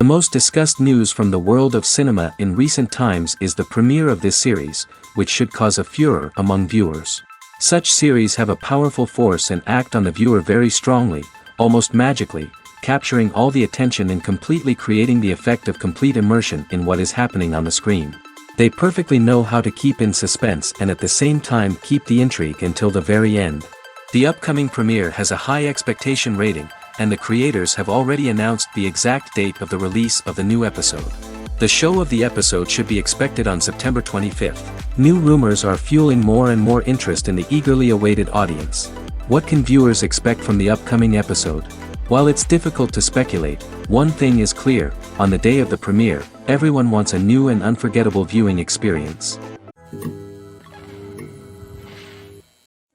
most discussed news from the world of cinema in recent times is the premiere of this series, which should cause a furor among viewers. Such series have a powerful force and act on the viewer very strongly, almost magically, capturing all the attention and completely creating the effect of complete immersion in what is happening on the screen. They perfectly know how to keep in suspense and at the same time keep the intrigue until the very end. The upcoming premiere has a high expectation rating, and the creators have already announced the exact date of the release of the new episode. The show of the episode should be expected on September 25th. New rumors are fueling more and more interest in the eagerly awaited audience. What can viewers expect from the upcoming episode? While it's difficult to speculate, one thing is clear: on the day of the premiere, everyone wants a new and unforgettable viewing experience.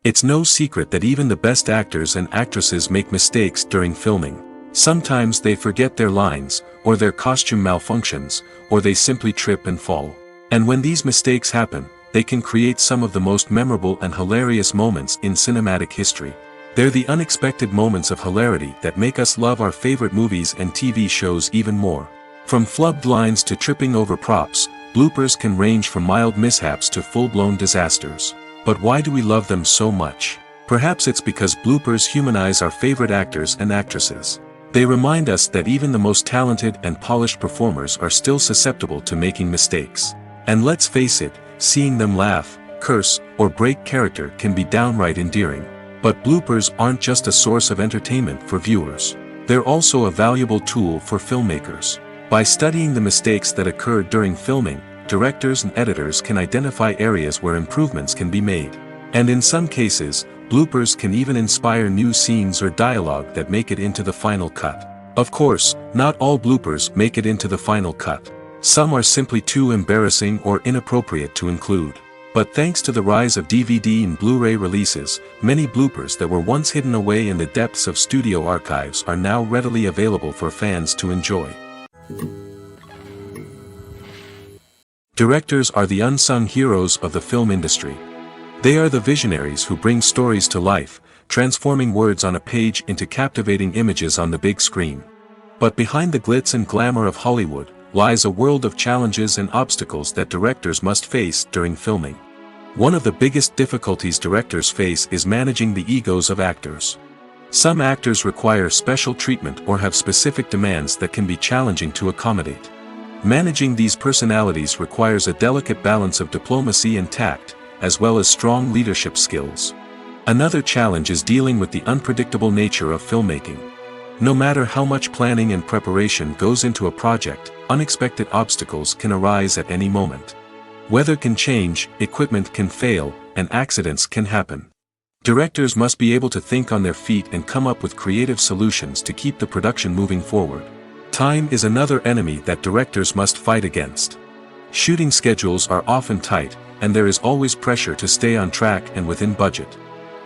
It's no secret that even the best actors and actresses make mistakes during filming. Sometimes they forget their lines, or their costume malfunctions, or they simply trip and fall. And when these mistakes happen, they can create some of the most memorable and hilarious moments in cinematic history. They're the unexpected moments of hilarity that make us love our favorite movies and TV shows even more. From flubbed lines to tripping over props, bloopers can range from mild mishaps to full-blown disasters. But why do we love them so much? Perhaps it's because bloopers humanize our favorite actors and actresses. They remind us that even the most talented and polished performers are still susceptible to making mistakes. And let's face it, seeing them laugh, curse, or break character can be downright endearing. But bloopers aren't just a source of entertainment for viewers. They're also a valuable tool for filmmakers. By studying the mistakes that occurred during filming, directors and editors can identify areas where improvements can be made. And in some cases, bloopers can even inspire new scenes or dialogue that make it into the final cut. Of course, not all bloopers make it into the final cut. Some are simply too embarrassing or inappropriate to include. But thanks to the rise of DVD and Blu-ray releases, many bloopers that were once hidden away in the depths of studio archives are now readily available for fans to enjoy. Directors are the unsung heroes of the film industry. They are the visionaries who bring stories to life, transforming words on a page into captivating images on the big screen. But behind the glitz and glamour of Hollywood lies a world of challenges and obstacles that directors must face during filming. One of the biggest difficulties directors face is managing the egos of actors. Some actors require special treatment or have specific demands that can be challenging to accommodate. Managing these personalities requires a delicate balance of diplomacy and tact, as well as strong leadership skills. Another challenge is dealing with the unpredictable nature of filmmaking. No matter how much planning and preparation goes into a project, unexpected obstacles can arise at any moment. Weather can change, equipment can fail, and accidents can happen. Directors must be able to think on their feet and come up with creative solutions to keep the production moving forward. Time is another enemy that directors must fight against. Shooting schedules are often tight, and there is always pressure to stay on track and within budget.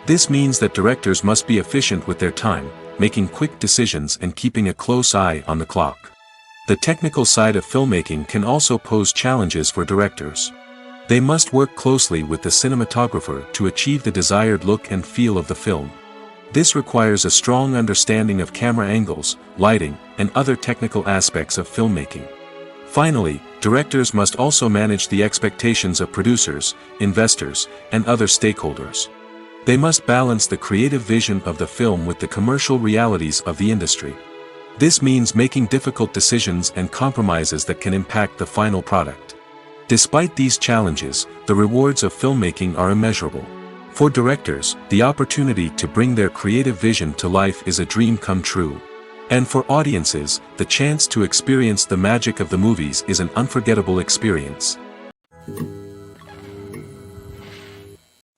This means that directors must be efficient with their time, making quick decisions and keeping a close eye on the clock. The technical side of filmmaking can also pose challenges for directors. They must work closely with the cinematographer to achieve the desired look and feel of the film. This requires a strong understanding of camera angles, lighting, and other technical aspects of filmmaking. Finally, directors must also manage the expectations of producers, investors, and other stakeholders. They must balance the creative vision of the film with the commercial realities of the industry. This means making difficult decisions and compromises that can impact the final product. Despite these challenges, the rewards of filmmaking are immeasurable. For directors, the opportunity to bring their creative vision to life is a dream come true. And for audiences, the chance to experience the magic of the movies is an unforgettable experience.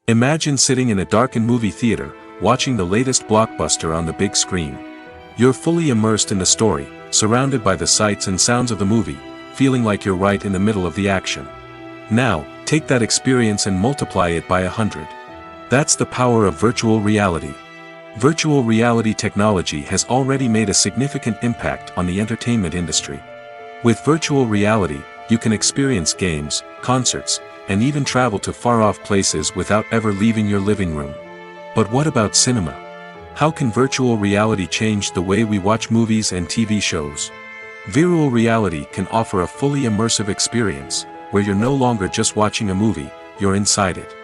Imagine sitting in a darkened movie theater, watching the latest blockbuster on the big screen. You're fully immersed in the story, surrounded by the sights and sounds of the movie, feeling like you're right in the middle of the action. Now, take that experience and multiply it by 100. That's the power of virtual reality. Virtual reality technology has already made a significant impact on the entertainment industry. With virtual reality, you can experience games, concerts, and even travel to far-off places without ever leaving your living room. But what about cinema? How can virtual reality change the way we watch movies and TV shows? Virtual reality can offer a fully immersive experience, where you're no longer just watching a movie, you're inside it.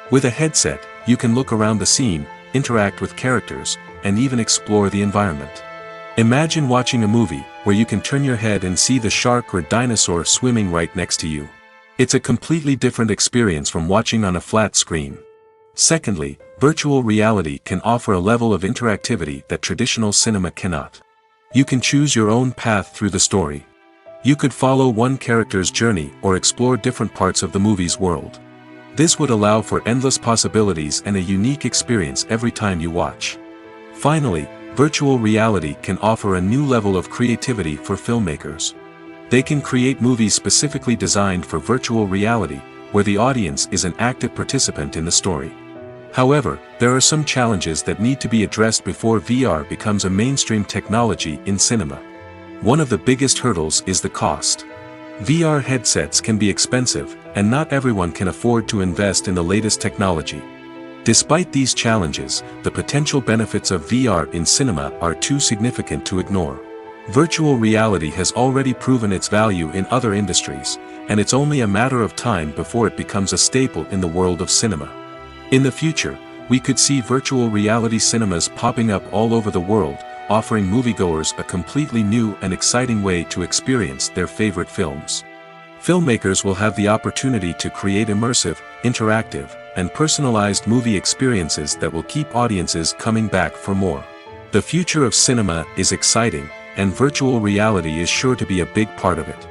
With a headset, you can look around the scene, interact with characters, and even explore the environment. Imagine watching a movie, where you can turn your head and see the shark or dinosaur swimming right next to you. It's a completely different experience from watching on a flat screen. Secondly, virtual reality can offer a level of interactivity that traditional cinema cannot. You can choose your own path through the story. You could follow one character's journey or explore different parts of the movie's world. This would allow for endless possibilities and a unique experience every time you watch. Finally, virtual reality can offer a new level of creativity for filmmakers. They can create movies specifically designed for virtual reality, where the audience is an active participant in the story. However, there are some challenges that need to be addressed before VR becomes a mainstream technology in cinema. One of the biggest hurdles is the cost. VR headsets can be expensive, and not everyone can afford to invest in the latest technology. Despite these challenges, the potential benefits of VR in cinema are too significant to ignore. Virtual reality has already proven its value in other industries, and it's only a matter of time before it becomes a staple in the world of cinema. In the future, we could see virtual reality cinemas popping up all over the world, offering moviegoers a completely new and exciting way to experience their favorite films. Filmmakers will have the opportunity to create immersive, interactive, and personalized movie experiences that will keep audiences coming back for more. The future of cinema is exciting, and virtual reality is sure to be a big part of it.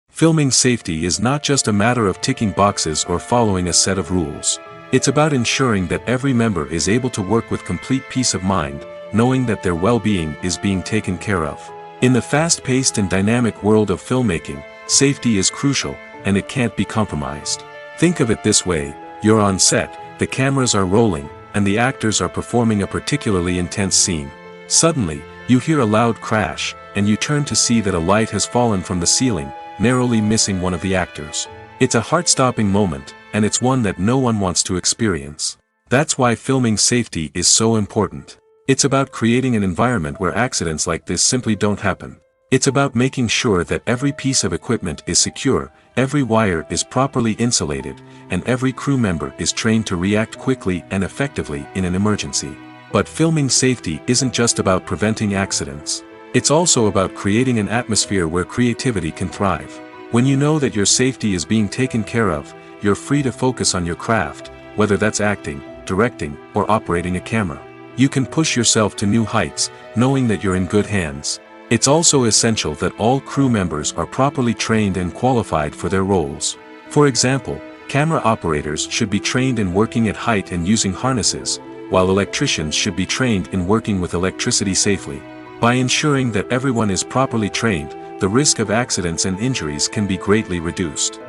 Filming safety is not just a matter of ticking boxes or following a set of rules. It's about ensuring that every member is able to work with complete peace of mind, knowing that their well-being is being taken care of. In the fast-paced and dynamic world of filmmaking, safety is crucial, and it can't be compromised. Think of it this way: you're on set, the cameras are rolling, and the actors are performing a particularly intense scene. Suddenly, you hear a loud crash, and you turn to see that a light has fallen from the ceiling, narrowly missing one of the actors. It's a heart-stopping moment, and it's one that no one wants to experience. That's why filming safety is so important. It's about creating an environment where accidents like this simply don't happen. It's about making sure that every piece of equipment is secure, every wire is properly insulated, and every crew member is trained to react quickly and effectively in an emergency. But filming safety isn't just about preventing accidents. It's also about creating an atmosphere where creativity can thrive. When you know that your safety is being taken care of, you're free to focus on your craft, whether that's acting, directing, or operating a camera. You can push yourself to new heights, knowing that you're in good hands. It's also essential that all crew members are properly trained and qualified for their roles. For example, camera operators should be trained in working at height and using harnesses, while electricians should be trained in working with electricity safely. By ensuring that everyone is properly trained, the risk of accidents and injuries can be greatly reduced.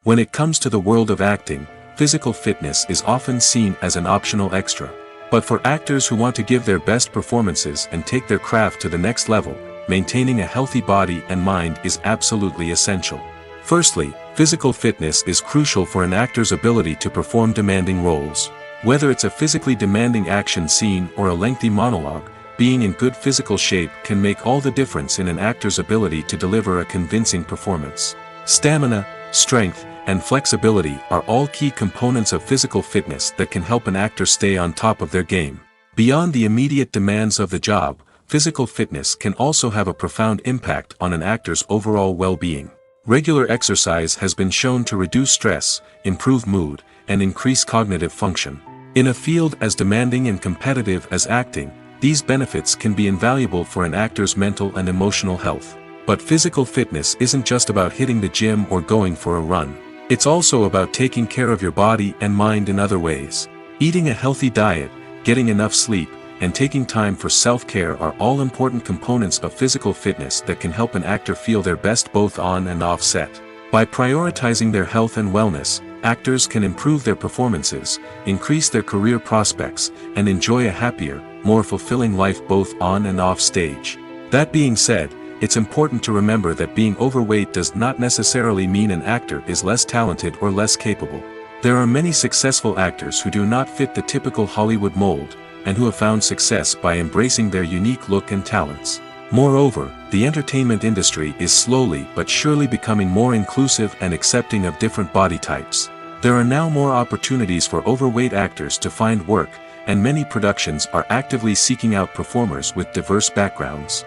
When it comes to the world of acting, physical fitness is often seen as an optional extra. But for actors who want to give their best performances and take their craft to the next level, maintaining a healthy body and mind is absolutely essential. Firstly, physical fitness is crucial for an actor's ability to perform demanding roles. Whether it's a physically demanding action scene or a lengthy monologue, being in good physical shape can make all the difference in an actor's ability to deliver a convincing performance. Stamina, strength, and flexibility are all key components of physical fitness that can help an actor stay on top of their game. Beyond the immediate demands of the job, physical fitness can also have a profound impact on an actor's overall well-being. Regular exercise has been shown to reduce stress, improve mood, and increase cognitive function. In a field as demanding and competitive as acting, these benefits can be invaluable for an actor's mental and emotional health. But physical fitness isn't just about hitting the gym or going for a run. It's also about taking care of your body and mind in other ways. Eating a healthy diet, getting enough sleep, and taking time for self-care are all important components of physical fitness that can help an actor feel their best both on and off set. By prioritizing their health and wellness, actors can improve their performances, increase their career prospects, and enjoy a happier, more fulfilling life both on and off stage. That being said, it's important to remember that being overweight does not necessarily mean an actor is less talented or less capable. There are many successful actors who do not fit the typical Hollywood mold, and who have found success by embracing their unique look and talents. Moreover, the entertainment industry is slowly but surely becoming more inclusive and accepting of different body types. There are now more opportunities for overweight actors to find work, and many productions are actively seeking out performers with diverse backgrounds.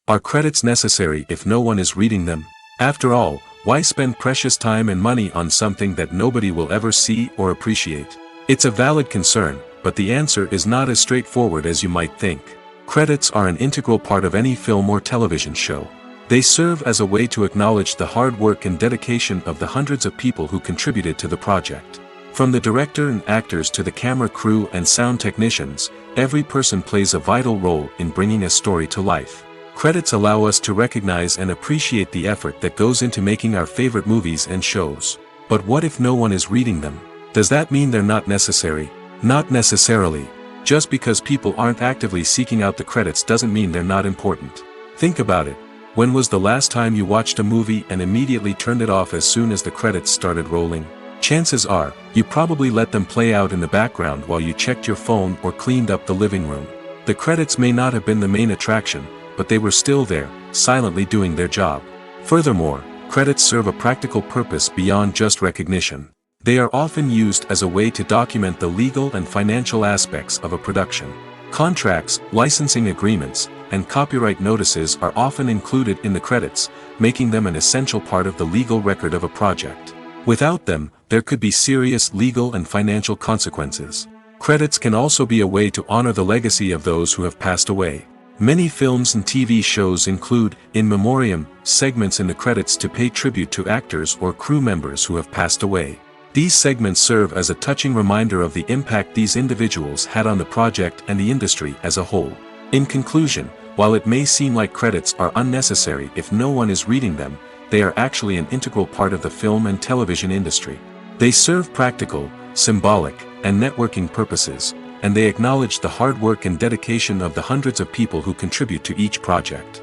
Are credits necessary if no one is reading them? After all, why spend precious time and money on something that nobody will ever see or appreciate? It's a valid concern, but the answer is not as straightforward as you might think. Credits are an integral part of any film or television show. They serve as a way to acknowledge the hard work and dedication of the hundreds of people who contributed to the project. From the director and actors to the camera crew and sound technicians, every person plays a vital role in bringing a story to life. Credits allow us to recognize and appreciate the effort that goes into making our favorite movies and shows. But what if no one is reading them? Does that mean they're not necessary? Not necessarily. Just because people aren't actively seeking out the credits doesn't mean they're not important. Think about it. When was the last time you watched a movie and immediately turned it off as soon as the credits started rolling? Chances are, you probably let them play out in the background while you checked your phone or cleaned up the living room. The credits may not have been the main attraction, but they were still there, silently doing their job. Furthermore, credits serve a practical purpose beyond just recognition. They are often used as a way to document the legal and financial aspects of a production. Contracts, licensing agreements, and copyright notices are often included in the credits, making them an essential part of the legal record of a project. Without them, there could be serious legal and financial consequences. Credits can also be a way to honor the legacy of those who have passed away. Many films and TV shows include, in memoriam, segments in the credits to pay tribute to actors or crew members who have passed away. These segments serve as a touching reminder of the impact these individuals had on the project and the industry as a whole. In conclusion, while it may seem like credits are unnecessary if no one is reading them, they are actually an integral part of the film and television industry. They serve practical, symbolic, and networking purposes, and they acknowledge the hard work and dedication of the hundreds of people who contribute to each project.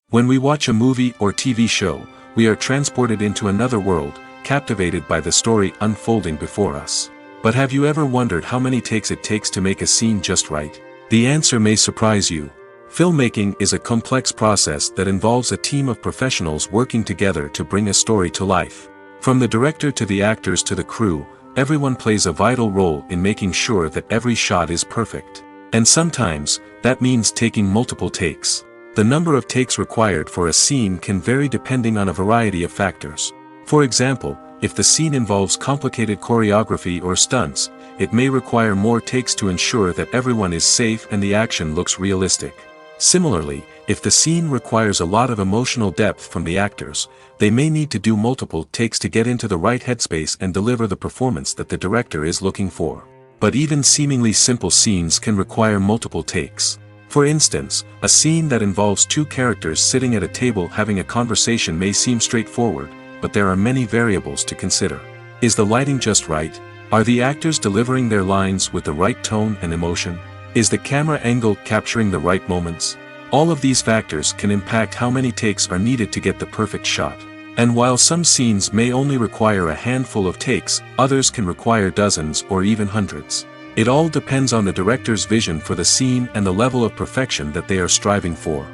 When we watch a movie or TV show, we are transported into another world, captivated by the story unfolding before us. But have you ever wondered how many takes it takes to make a scene just right? The answer may surprise you. Filmmaking is a complex process that involves a team of professionals working together to bring a story to life. From the director to the actors to the crew, everyone plays a vital role in making sure that every shot is perfect. And sometimes, that means taking multiple takes. The number of takes required for a scene can vary depending on a variety of factors. For example, if the scene involves complicated choreography or stunts, it may require more takes to ensure that everyone is safe and the action looks realistic. Similarly, if the scene requires a lot of emotional depth from the actors, they may need to do multiple takes to get into the right headspace and deliver the performance that the director is looking for. But even seemingly simple scenes can require multiple takes. For instance, a scene that involves two characters sitting at a table having a conversation may seem straightforward, but there are many variables to consider. Is the lighting just right? Are the actors delivering their lines with the right tone and emotion? Is the camera angle capturing the right moments? All of these factors can impact how many takes are needed to get the perfect shot. And while some scenes may only require a handful of takes, others can require dozens or even hundreds. It all depends on the director's vision for the scene and the level of perfection that they are striving for.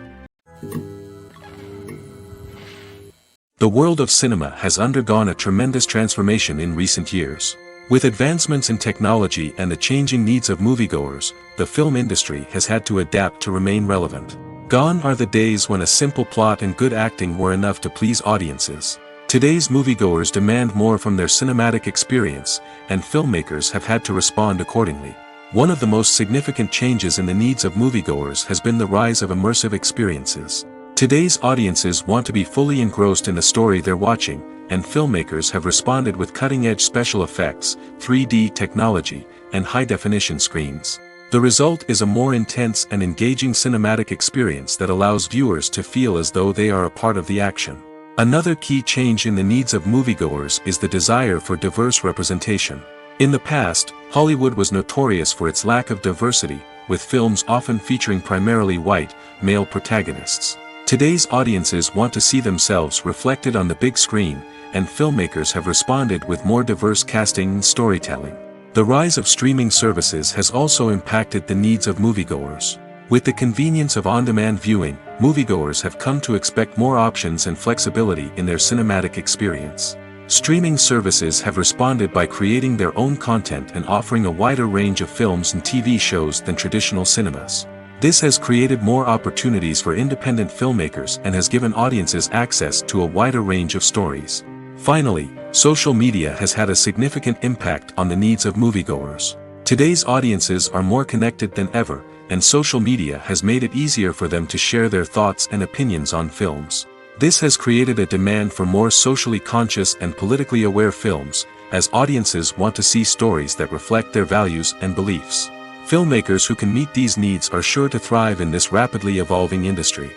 The world of cinema has undergone a tremendous transformation in recent years. With advancements in technology and the changing needs of moviegoers, the film industry has had to adapt to remain relevant. Gone are the days when a simple plot and good acting were enough to please audiences. Today's moviegoers demand more from their cinematic experience, and filmmakers have had to respond accordingly. One of the most significant changes in the needs of moviegoers has been the rise of immersive experiences. Today's audiences want to be fully engrossed in the story they're watching, and filmmakers have responded with cutting-edge special effects, 3D technology, and high-definition screens. The result is a more intense and engaging cinematic experience that allows viewers to feel as though they are a part of the action. Another key change in the needs of moviegoers is the desire for diverse representation. In the past, Hollywood was notorious for its lack of diversity, with films often featuring primarily white, male protagonists. Today's audiences want to see themselves reflected on the big screen, and filmmakers have responded with more diverse casting and storytelling. The rise of streaming services has also impacted the needs of moviegoers. With the convenience of on-demand viewing, moviegoers have come to expect more options and flexibility in their cinematic experience. Streaming services have responded by creating their own content and offering a wider range of films and TV shows than traditional cinemas. This has created more opportunities for independent filmmakers and has given audiences access to a wider range of stories. Finally, social media has had a significant impact on the needs of moviegoers. Today's audiences are more connected than ever, and social media has made it easier for them to share their thoughts and opinions on films. This has created a demand for more socially conscious and politically aware films, as audiences want to see stories that reflect their values and beliefs. Filmmakers who can meet these needs are sure to thrive in this rapidly evolving industry.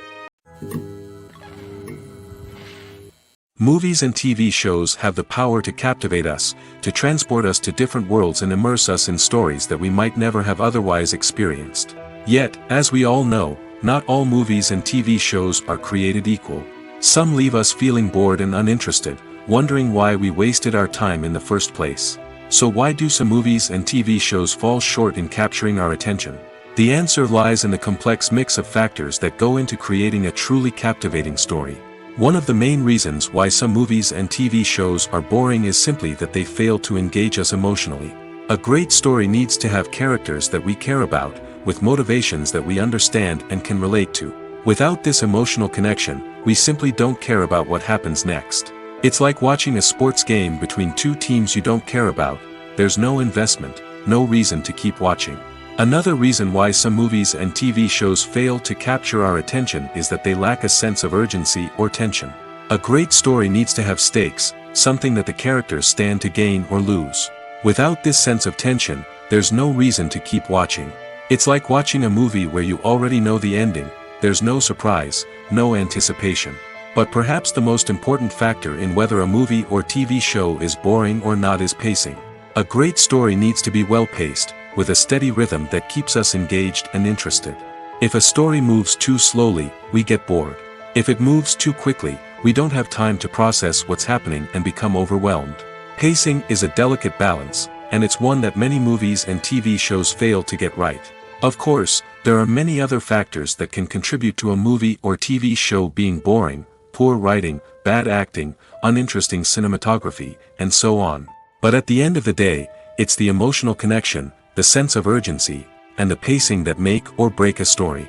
Movies and TV shows have the power to captivate us, to transport us to different worlds and immerse us in stories that we might never have otherwise experienced. Yet, as we all know, not all movies and TV shows are created equal. Some leave us feeling bored and uninterested, wondering why we wasted our time in the first place. So why do some movies and TV shows fall short in capturing our attention? The answer lies in the complex mix of factors that go into creating a truly captivating story. One of the main reasons why some movies and TV shows are boring is simply that they fail to engage us emotionally. A great story needs to have characters that we care about, with motivations that we understand and can relate to. Without this emotional connection, we simply don't care about what happens next. It's like watching a sports game between two teams you don't care about. There's no investment, no reason to keep watching. Another reason why some movies and TV shows fail to capture our attention is that they lack a sense of urgency or tension. A great story needs to have stakes, something that the characters stand to gain or lose. Without this sense of tension, there's no reason to keep watching. It's like watching a movie where you already know the ending. There's no surprise, no anticipation. But perhaps the most important factor in whether a movie or TV show is boring or not is pacing. A great story needs to be well-paced, with a steady rhythm that keeps us engaged and interested. If a story moves too slowly, we get bored. If it moves too quickly, we don't have time to process what's happening and become overwhelmed. Pacing is a delicate balance, and it's one that many movies and TV shows fail to get right. Of course, there are many other factors that can contribute to a movie or TV show being boring: poor writing, bad acting, uninteresting cinematography, and so on. But at the end of the day, it's the emotional connection, the sense of urgency, and the pacing that make or break a story.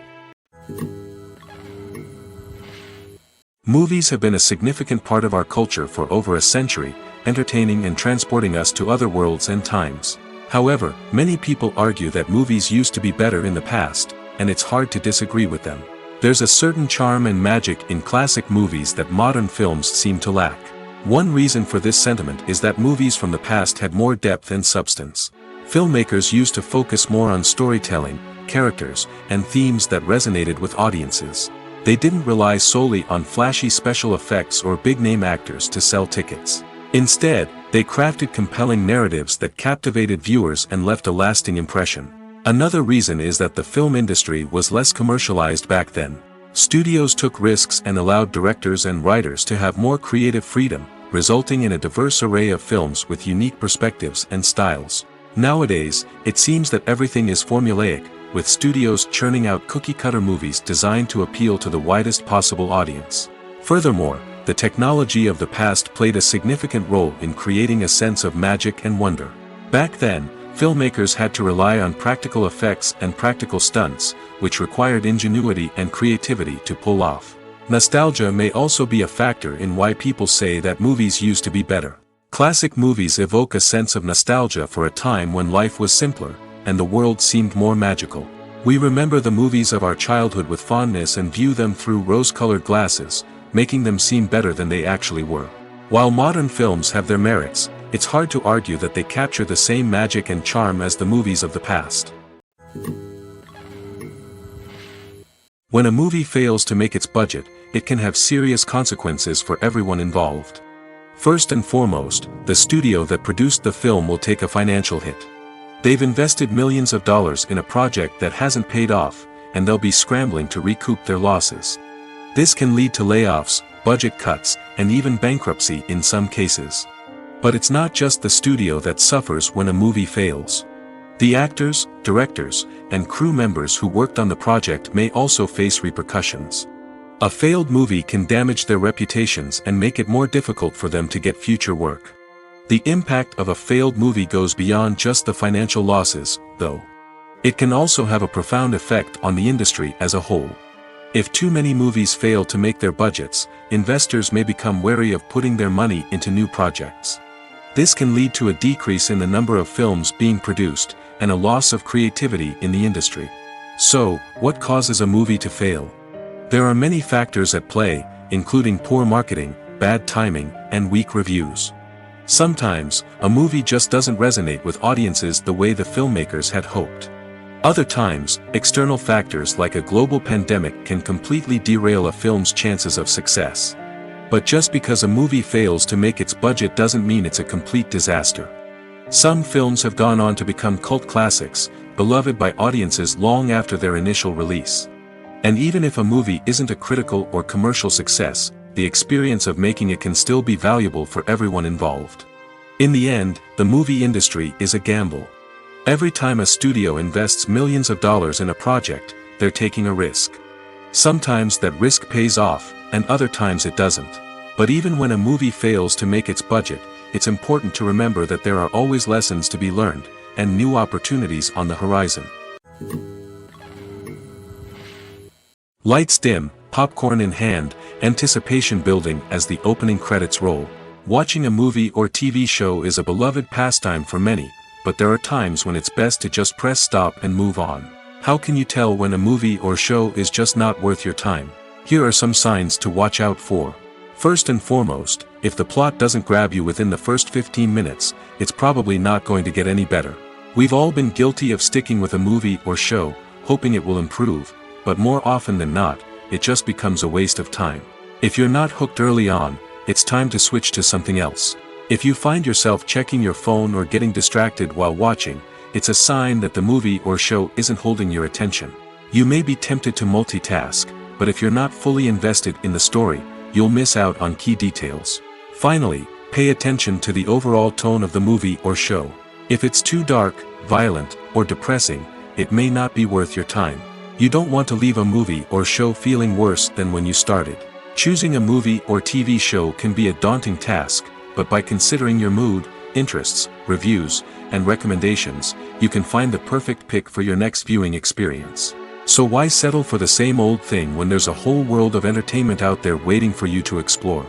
Movies have been a significant part of our culture for over a century, entertaining and transporting us to other worlds and times. However, many people argue that movies used to be better in the past, and it's hard to disagree with them. There's a certain charm and magic in classic movies that modern films seem to lack. One reason for this sentiment is that movies from the past had more depth and substance. Filmmakers used to focus more on storytelling, characters, and themes that resonated with audiences. They didn't rely solely on flashy special effects or big-name actors to sell tickets. Instead, they crafted compelling narratives that captivated viewers and left a lasting impression. Another reason is that the film industry was less commercialized back then. Studios took risks and allowed directors and writers to have more creative freedom, resulting in a diverse array of films with unique perspectives and styles. Nowadays, it seems that everything is formulaic, with studios churning out cookie-cutter movies designed to appeal to the widest possible audience. Furthermore, the technology of the past played a significant role in creating a sense of magic and wonder. Back then, filmmakers had to rely on practical effects and practical stunts, which required ingenuity and creativity to pull off. Nostalgia may also be a factor in why people say that movies used to be better. Classic movies evoke a sense of nostalgia for a time when life was simpler, and the world seemed more magical. We remember the movies of our childhood with fondness and view them through rose-colored glasses, making them seem better than they actually were. While modern films have their merits, it's hard to argue that they capture the same magic and charm as the movies of the past. When a movie fails to make its budget, it can have serious consequences for everyone involved. First and foremost, the studio that produced the film will take a financial hit. They've invested millions of dollars in a project that hasn't paid off, and they'll be scrambling to recoup their losses. This can lead to layoffs, budget cuts, and even bankruptcy in some cases. But it's not just the studio that suffers when a movie fails. The actors, directors, and crew members who worked on the project may also face repercussions. A failed movie can damage their reputations and make it more difficult for them to get future work. The impact of a failed movie goes beyond just the financial losses, though. It can also have a profound effect on the industry as a whole. If too many movies fail to make their budgets, investors may become wary of putting their money into new projects. This can lead to a decrease in the number of films being produced, and a loss of creativity in the industry. So, what causes a movie to fail? There are many factors at play, including poor marketing, bad timing, and weak reviews. Sometimes, a movie just doesn't resonate with audiences the way the filmmakers had hoped. Other times, external factors like a global pandemic can completely derail a film's chances of success. But just because a movie fails to make its budget doesn't mean it's a complete disaster. Some films have gone on to become cult classics, beloved by audiences long after their initial release. And even if a movie isn't a critical or commercial success, the experience of making it can still be valuable for everyone involved. In the end, the movie industry is a gamble. Every time a studio invests millions of dollars in a project, they're taking a risk. Sometimes that risk pays off, and other times it doesn't. But even when a movie fails to make its budget, it's important to remember that there are always lessons to be learned, and new opportunities on the horizon. Lights dim, popcorn in hand, anticipation building as the opening credits roll. Watching a movie or TV show is a beloved pastime for many, but there are times when it's best to just press stop and move on. How can you tell when a movie or show is just not worth your time? Here are some signs to watch out for. First and foremost, if the plot doesn't grab you within the first 15 minutes, it's probably not going to get any better. We've all been guilty of sticking with a movie or show, hoping it will improve, but more often than not, it just becomes a waste of time. If you're not hooked early on, it's time to switch to something else. If you find yourself checking your phone or getting distracted while watching, it's a sign that the movie or show isn't holding your attention. You may be tempted to multitask, but if you're not fully invested in the story, you'll miss out on key details. Finally, pay attention to the overall tone of the movie or show. If it's too dark, violent, or depressing, it may not be worth your time. You don't want to leave a movie or show feeling worse than when you started. Choosing a movie or TV show can be a daunting task, but by considering your mood, interests, reviews, and recommendations, you can find the perfect pick for your next viewing experience. So why settle for the same old thing when there's a whole world of entertainment out there waiting for you to explore?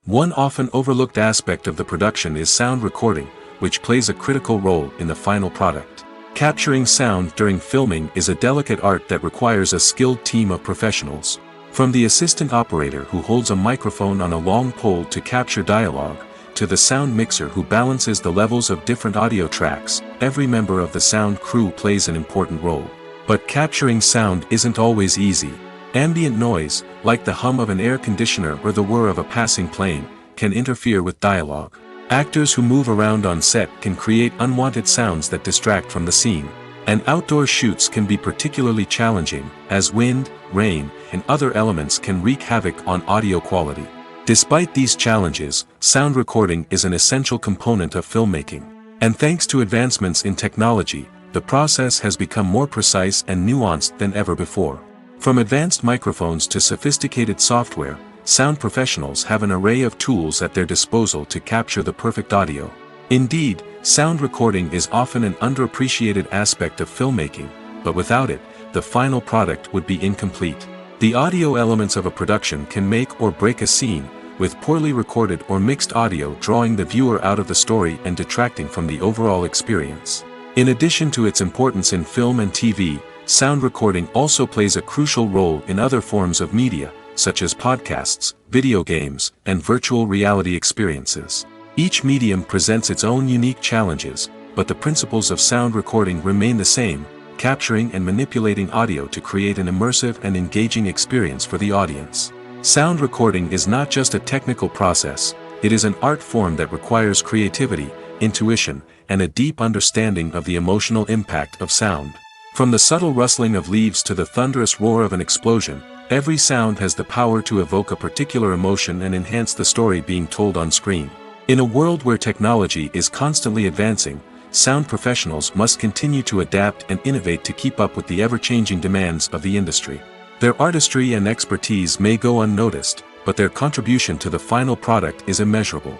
One often overlooked aspect of the production is sound recording, which plays a critical role in the final product. Capturing sound during filming is a delicate art that requires a skilled team of professionals. From the assistant operator who holds a microphone on a long pole to capture dialogue, to the sound mixer who balances the levels of different audio tracks, every member of the sound crew plays an important role. But capturing sound isn't always easy. Ambient noise, like the hum of an air conditioner or the whir of a passing plane, can interfere with dialogue. Actors who move around on set can create unwanted sounds that distract from the scene. And outdoor shoots can be particularly challenging, as wind, rain, and other elements can wreak havoc on audio quality. Despite these challenges, sound recording is an essential component of filmmaking. And thanks to advancements in technology, the process has become more precise and nuanced than ever before. From advanced microphones to sophisticated software, sound professionals have an array of tools at their disposal to capture the perfect audio. Indeed, sound recording is often an underappreciated aspect of filmmaking, but without it, the final product would be incomplete. The audio elements of a production can make or break a scene, with poorly recorded or mixed audio drawing the viewer out of the story and detracting from the overall experience. In addition to its importance in film and TV, sound recording also plays a crucial role in other forms of media, such as podcasts, video games, and virtual reality experiences. Each medium presents its own unique challenges, but the principles of sound recording remain the same, capturing and manipulating audio to create an immersive and engaging experience for the audience. Sound recording is not just a technical process, it is an art form that requires creativity, intuition, and a deep understanding of the emotional impact of sound. From the subtle rustling of leaves to the thunderous roar of an explosion, every sound has the power to evoke a particular emotion and enhance the story being told on screen. In a world where technology is constantly advancing, sound professionals must continue to adapt and innovate to keep up with the ever-changing demands of the industry. Their artistry and expertise may go unnoticed, but their contribution to the final product is immeasurable.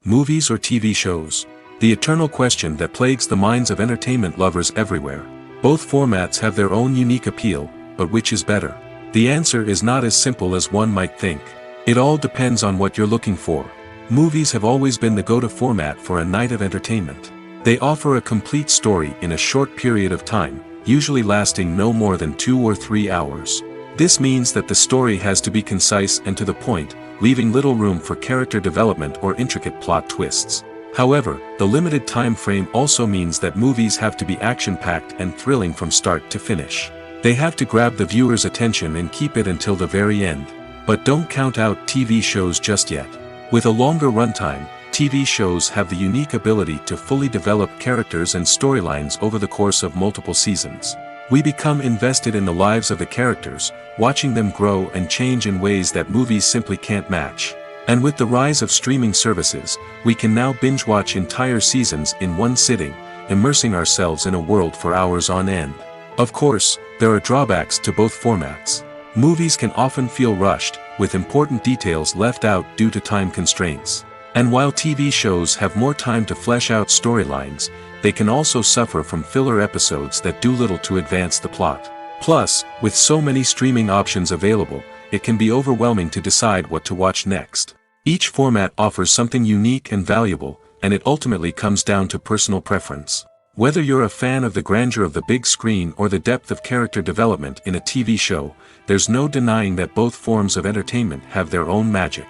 Movies or TV shows? The eternal question that plagues the minds of entertainment lovers everywhere. Both formats have their own unique appeal, but which is better? The answer is not as simple as one might think. It all depends on what you're looking for. Movies have always been the go-to format for a night of entertainment. They offer a complete story in a short period of time, usually lasting no more than 2 or 3 hours. This means that the story has to be concise and to the point, leaving little room for character development or intricate plot twists. However, the limited time frame also means that movies have to be action-packed and thrilling from start to finish. They have to grab the viewer's attention and keep it until the very end. But don't count out TV shows just yet. With a longer runtime, TV shows have the unique ability to fully develop characters and storylines over the course of multiple seasons. We become invested in the lives of the characters, watching them grow and change in ways that movies simply can't match. And with the rise of streaming services, we can now binge-watch entire seasons in one sitting, immersing ourselves in a world for hours on end. Of course, there are drawbacks to both formats. Movies can often feel rushed, with important details left out due to time constraints. And while TV shows have more time to flesh out storylines, they can also suffer from filler episodes that do little to advance the plot. Plus, with so many streaming options available, it can be overwhelming to decide what to watch next. Each format offers something unique and valuable, and it ultimately comes down to personal preference. Whether you're a fan of the grandeur of the big screen or the depth of character development in a TV show, there's no denying that both forms of entertainment have their own magic.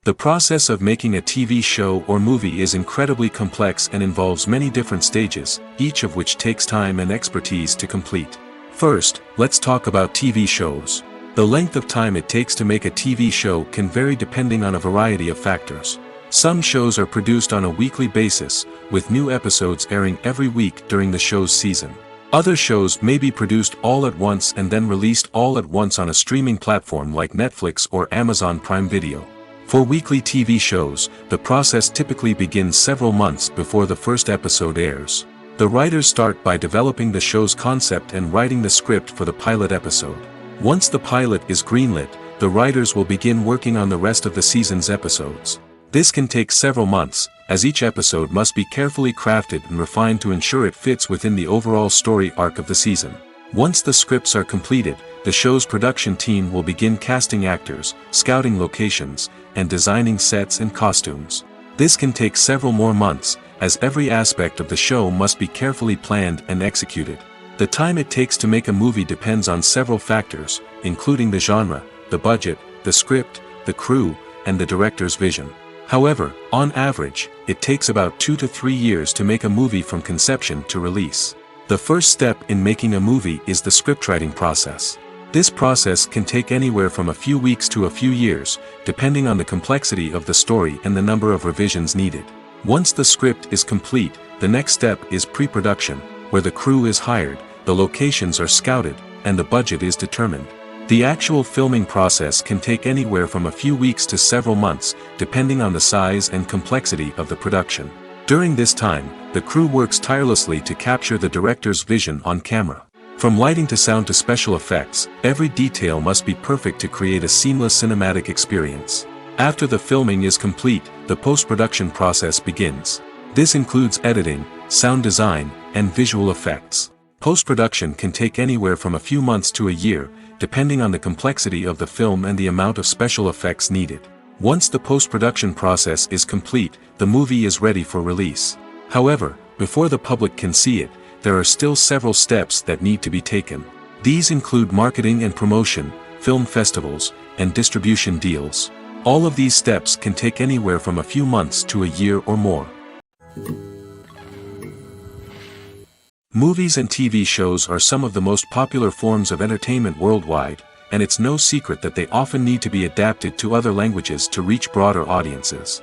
The process of making a TV show or movie is incredibly complex and involves many different stages, each of which takes time and expertise to complete. First, let's talk about TV shows. The length of time it takes to make a TV show can vary depending on a variety of factors. Some shows are produced on a weekly basis, with new episodes airing every week during the show's season. Other shows may be produced all at once and then released all at once on a streaming platform like Netflix or Amazon Prime Video. For weekly TV shows, the process typically begins several months before the first episode airs. The writers start by developing the show's concept and writing the script for the pilot episode. Once the pilot is greenlit, the writers will begin working on the rest of the season's episodes. This can take several months, as each episode must be carefully crafted and refined to ensure it fits within the overall story arc of the season. Once the scripts are completed, the show's production team will begin casting actors, scouting locations, and designing sets and costumes. This can take several more months, as every aspect of the show must be carefully planned and executed. The time it takes to make a movie depends on several factors, including the genre, the budget, the script, the crew, and the director's vision. However, on average, it takes about 2 to 3 years to make a movie from conception to release. The first step in making a movie is the scriptwriting process. This process can take anywhere from a few weeks to a few years, depending on the complexity of the story and the number of revisions needed. Once the script is complete, the next step is pre-production, where the crew is hired, the locations are scouted, and the budget is determined. The actual filming process can take anywhere from a few weeks to several months, depending on the size and complexity of the production. During this time, the crew works tirelessly to capture the director's vision on camera. From lighting to sound to special effects, every detail must be perfect to create a seamless cinematic experience. After the filming is complete, the post-production process begins. This includes editing, sound design, and visual effects. Post-production can take anywhere from a few months to a year, depending on the complexity of the film and the amount of special effects needed. Once the post-production process is complete, the movie is ready for release. However, before the public can see it, there are still several steps that need to be taken. These include marketing and promotion, film festivals, and distribution deals. All of these steps can take anywhere from a few months to a year or more. Movies and TV shows are some of the most popular forms of entertainment worldwide, and it's no secret that they often need to be adapted to other languages to reach broader audiences.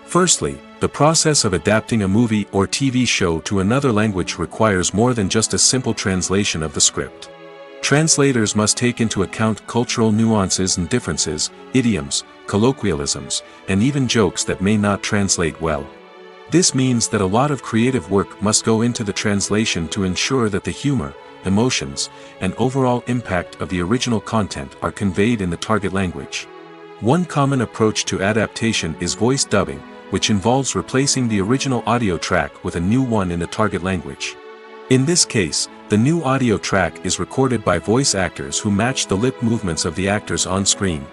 Firstly, the process of adapting a movie or TV show to another language requires more than just a simple translation of the script. Translators must take into account cultural nuances and differences, idioms, colloquialisms, and even jokes that may not translate well. This means that a lot of creative work must go into the translation to ensure that the humor, emotions, and overall impact of the original content are conveyed in the target language. One common approach to adaptation is voice dubbing, which involves replacing the original audio track with a new one in the target language. In this case, the new audio track is recorded by voice actors who match the lip movements of the actors on screen.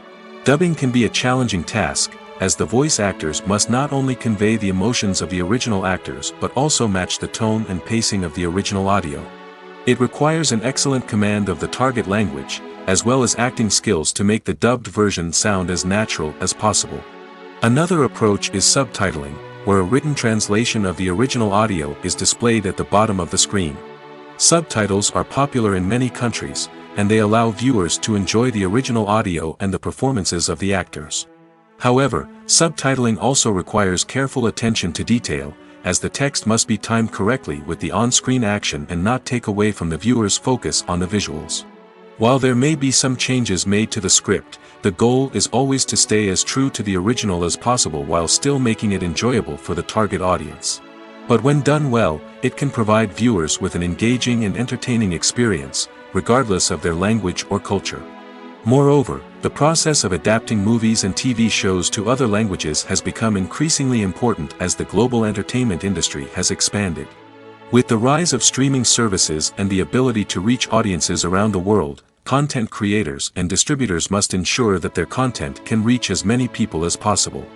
Dubbing can be a challenging task, as the voice actors must not only convey the emotions of the original actors but also match the tone and pacing of the original audio. It requires an excellent command of the target language, as well as acting skills to make the dubbed version sound as natural as possible. Another approach is subtitling, where a written translation of the original audio is displayed at the bottom of the screen. Subtitles are popular in many countries, and they allow viewers to enjoy the original audio and the performances of the actors. However, subtitling also requires careful attention to detail, as the text must be timed correctly with the on-screen action and not take away from the viewer's focus on the visuals. While there may be some changes made to the script, the goal is always to stay as true to the original as possible while still making it enjoyable for the target audience. But when done well, it can provide viewers with an engaging and entertaining experience, regardless of their language or culture. Moreover, the process of adapting movies and TV shows to other languages has become increasingly important as the global entertainment industry has expanded. With the rise of streaming services and the ability to reach audiences around the world, content creators and distributors must ensure that their content can reach as many people as possible.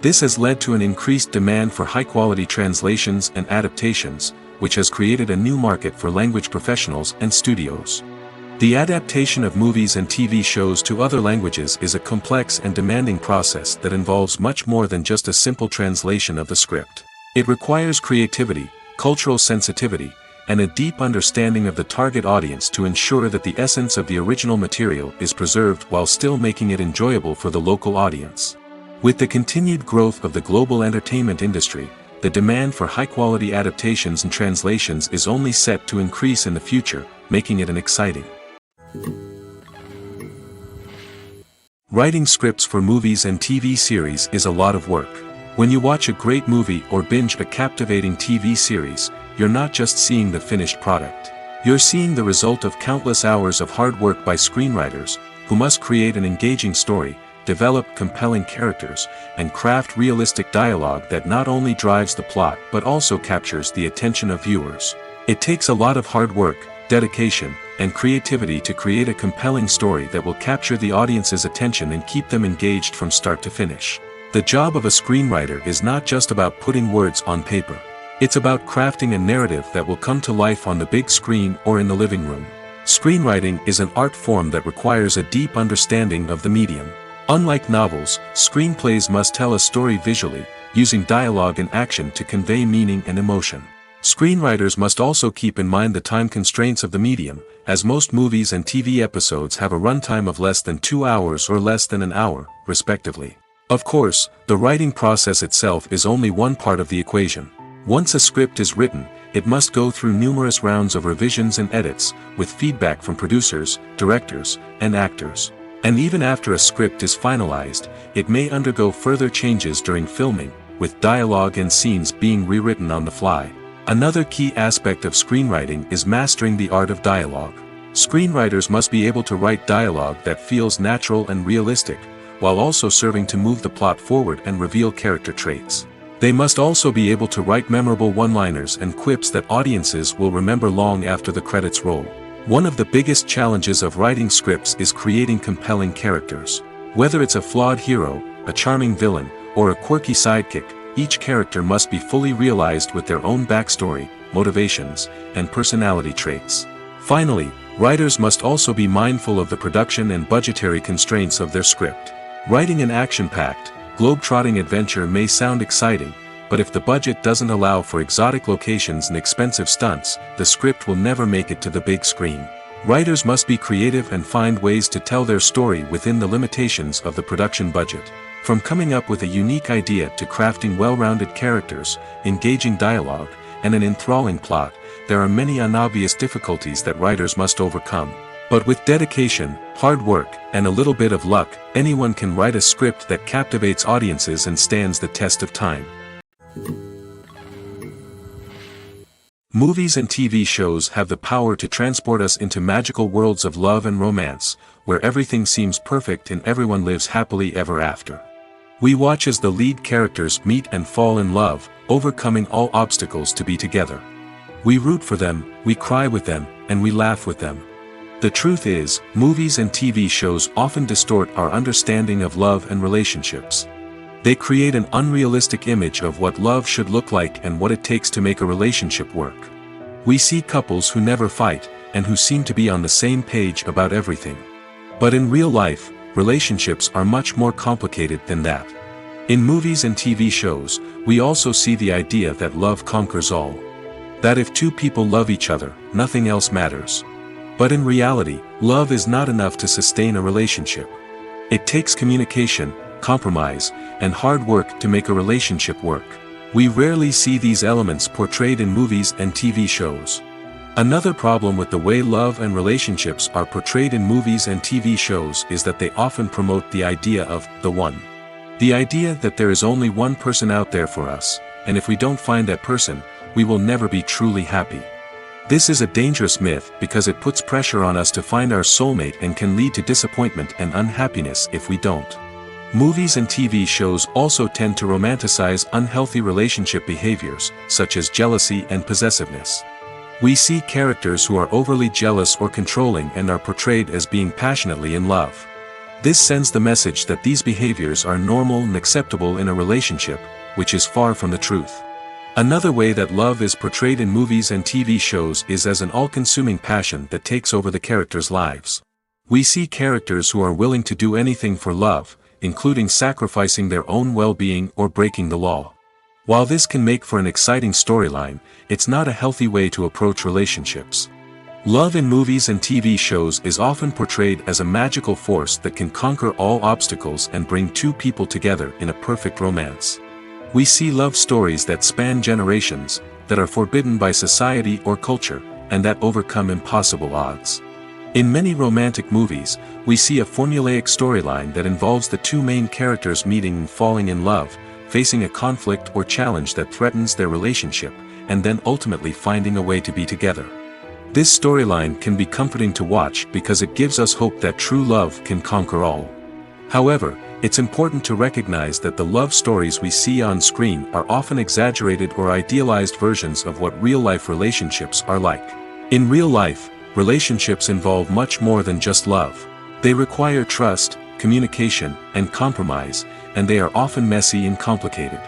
This has led to an increased demand for high-quality translations and adaptations, which has created a new market for language professionals and studios. The adaptation of movies and TV shows to other languages is a complex and demanding process that involves much more than just a simple translation of the script. It requires creativity, cultural sensitivity, and a deep understanding of the target audience to ensure that the essence of the original material is preserved while still making it enjoyable for the local audience. With the continued growth of the global entertainment industry, the demand for high-quality adaptations and translations is only set to increase in the future, making it an exciting. Writing scripts for movies and TV series is a lot of work. When you watch a great movie or binge a captivating TV series, you're not just seeing the finished product. You're seeing the result of countless hours of hard work by screenwriters, who must create an engaging story, develop compelling characters, and craft realistic dialogue that not only drives the plot but also captures the attention of viewers. It takes a lot of hard work, dedication, and creativity to create a compelling story that will capture the audience's attention and keep them engaged from start to finish. The job of a screenwriter is not just about putting words on paper. It's about crafting a narrative that will come to life on the big screen or in the living room. Screenwriting is an art form that requires a deep understanding of the medium. Unlike novels, screenplays must tell a story visually, using dialogue and action to convey meaning and emotion. Screenwriters must also keep in mind the time constraints of the medium, as most movies and TV episodes have a runtime of less than 2 hours or less than an hour, respectively. Of course, the writing process itself is only one part of the equation. Once a script is written, it must go through numerous rounds of revisions and edits, with feedback from producers, directors, and actors. And even after a script is finalized, it may undergo further changes during filming, with dialogue and scenes being rewritten on the fly. Another key aspect of screenwriting is mastering the art of dialogue. Screenwriters must be able to write dialogue that feels natural and realistic, while also serving to move the plot forward and reveal character traits. They must also be able to write memorable one-liners and quips that audiences will remember long after the credits roll. One of the biggest challenges of writing scripts is creating compelling characters. Whether it's a flawed hero, a charming villain, or a quirky sidekick, each character must be fully realized with their own backstory, motivations, and personality traits. Finally, writers must also be mindful of the production and budgetary constraints of their script. Writing an action-packed, globe-trotting adventure may sound exciting, but if the budget doesn't allow for exotic locations and expensive stunts, the script will never make it to the big screen. Writers must be creative and find ways to tell their story within the limitations of the production budget. From coming up with a unique idea to crafting well-rounded characters, engaging dialogue, and an enthralling plot, there are many unobvious difficulties that writers must overcome. But with dedication, hard work, and a little bit of luck, anyone can write a script that captivates audiences and stands the test of time. Movies and TV shows have the power to transport us into magical worlds of love and romance, where everything seems perfect and everyone lives happily ever after. We watch as the lead characters meet and fall in love, overcoming all obstacles to be together. We root for them, we cry with them, and we laugh with them. The truth is, movies and TV shows often distort our understanding of love and relationships. They create an unrealistic image of what love should look like and what it takes to make a relationship work. We see couples who never fight, and who seem to be on the same page about everything. But in real life, relationships are much more complicated than that. In movies and TV shows, we also see the idea that love conquers all. That if two people love each other, nothing else matters. But in reality, love is not enough to sustain a relationship. It takes communication, compromise, and hard work to make a relationship work. We rarely see these elements portrayed in movies and TV shows. Another problem with the way love and relationships are portrayed in movies and TV shows is that they often promote the idea of the one. The idea that there is only one person out there for us, and if we don't find that person, we will never be truly happy. This is a dangerous myth because it puts pressure on us to find our soulmate and can lead to disappointment and unhappiness if we don't. Movies and TV shows also tend to romanticize unhealthy relationship behaviors, such as jealousy and possessiveness. We see characters who are overly jealous or controlling and are portrayed as being passionately in love. This sends the message that these behaviors are normal and acceptable in a relationship, which is far from the truth. Another way that love is portrayed in movies and TV shows is as an all-consuming passion that takes over the characters' lives. We see characters who are willing to do anything for love, including sacrificing their own well-being or breaking the law. While this can make for an exciting storyline, it's not a healthy way to approach relationships. Love in movies and TV shows is often portrayed as a magical force that can conquer all obstacles and bring two people together in a perfect romance. We see love stories that span generations, that are forbidden by society or culture, and that overcome impossible odds. In many romantic movies, we see a formulaic storyline that involves the two main characters meeting and falling in love, facing a conflict or challenge that threatens their relationship, and then ultimately finding a way to be together. This storyline can be comforting to watch because it gives us hope that true love can conquer all. However, it's important to recognize that the love stories we see on screen are often exaggerated or idealized versions of what real-life relationships are like. In real life, relationships involve much more than just love. They require trust, communication, and compromise, and they are often messy and complicated.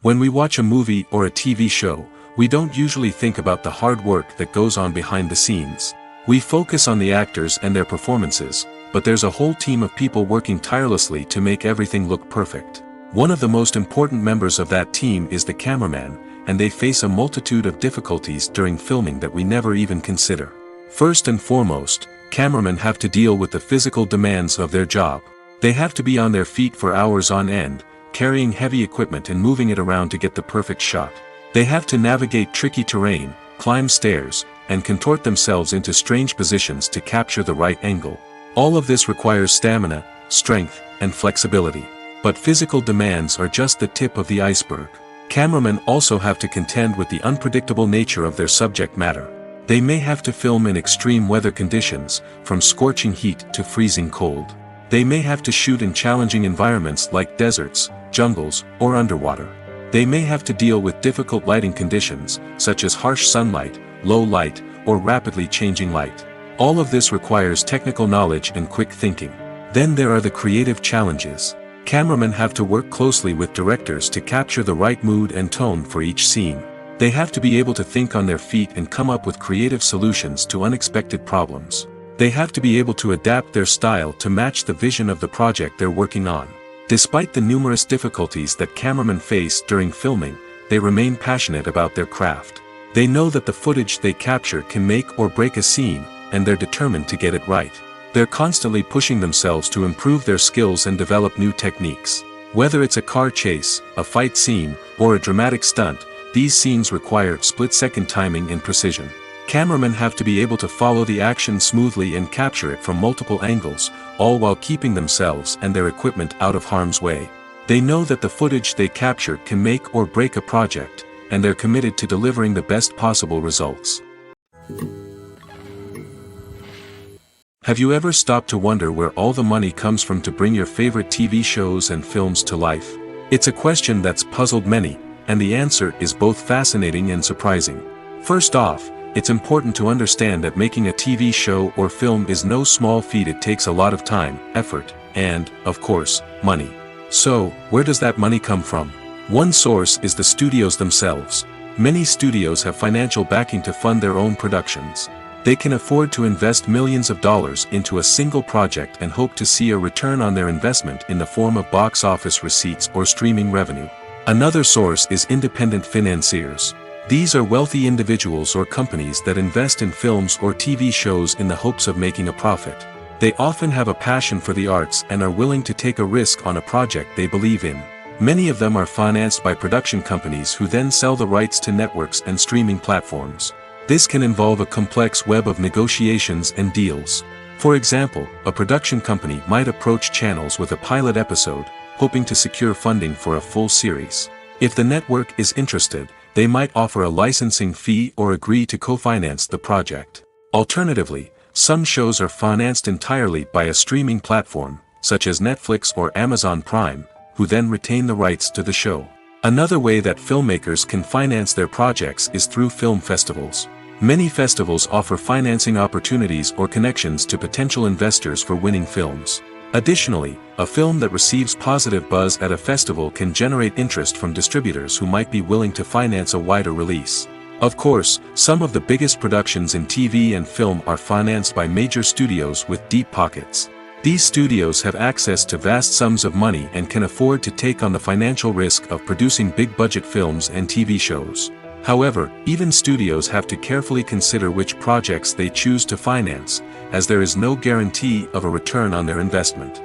When we watch a movie or a TV show, we don't usually think about the hard work that goes on behind the scenes. We focus on the actors and their performances, but there's a whole team of people working tirelessly to make everything look perfect. One of the most important members of that team is the cameraman, and they face a multitude of difficulties during filming that we never even consider. First and foremost, cameramen have to deal with the physical demands of their job. They have to be on their feet for hours on end, carrying heavy equipment and moving it around to get the perfect shot. They have to navigate tricky terrain, climb stairs, and contort themselves into strange positions to capture the right angle. All of this requires stamina, strength, and flexibility. But physical demands are just the tip of the iceberg. Cameramen also have to contend with the unpredictable nature of their subject matter. They may have to film in extreme weather conditions, from scorching heat to freezing cold. They may have to shoot in challenging environments like deserts, jungles, or underwater. They may have to deal with difficult lighting conditions, such as harsh sunlight, low light, or rapidly changing light. All of this requires technical knowledge and quick thinking. Then there are the creative challenges. Cameramen have to work closely with directors to capture the right mood and tone for each scene. They have to be able to think on their feet and come up with creative solutions to unexpected problems. They have to be able to adapt their style to match the vision of the project they're working on. Despite the numerous difficulties that cameramen face during filming, they remain passionate about their craft. They know that the footage they capture can make or break a scene, and they're determined to get it right. They're constantly pushing themselves to improve their skills and develop new techniques. Whether it's a car chase, a fight scene, or a dramatic stunt, these scenes require split-second timing and precision. Cameramen have to be able to follow the action smoothly and capture it from multiple angles, all while keeping themselves and their equipment out of harm's way. They know that the footage they capture can make or break a project, and they're committed to delivering the best possible results. Have you ever stopped to wonder where all the money comes from to bring your favorite TV shows and films to life? It's a question that's puzzled many, and the answer is both fascinating and surprising. First off, it's important to understand that making a TV show or film is no small feat. It takes a lot of time, effort, and, of course, money. So, where does that money come from? One source is the studios themselves. Many studios have financial backing to fund their own productions. They can afford to invest millions of dollars into a single project and hope to see a return on their investment in the form of box office receipts or streaming revenue. Another source is independent financiers. These are wealthy individuals or companies that invest in films or TV shows in the hopes of making a profit. They often have a passion for the arts and are willing to take a risk on a project they believe in. Many of them are financed by production companies who then sell the rights to networks and streaming platforms. This can involve a complex web of negotiations and deals. For example, a production company might approach channels with a pilot episode, hoping to secure funding for a full series. If the network is interested, they might offer a licensing fee or agree to co-finance the project. Alternatively, some shows are financed entirely by a streaming platform, such as Netflix or Amazon Prime, who then retain the rights to the show. Another way that filmmakers can finance their projects is through film festivals. Many festivals offer financing opportunities or connections to potential investors for winning films. Additionally, a film that receives positive buzz at a festival can generate interest from distributors who might be willing to finance a wider release. Of course, some of the biggest productions in TV and film are financed by major studios with deep pockets. These studios have access to vast sums of money and can afford to take on the financial risk of producing big-budget films and TV shows. However, even studios have to carefully consider which projects they choose to finance, as there is no guarantee of a return on their investment.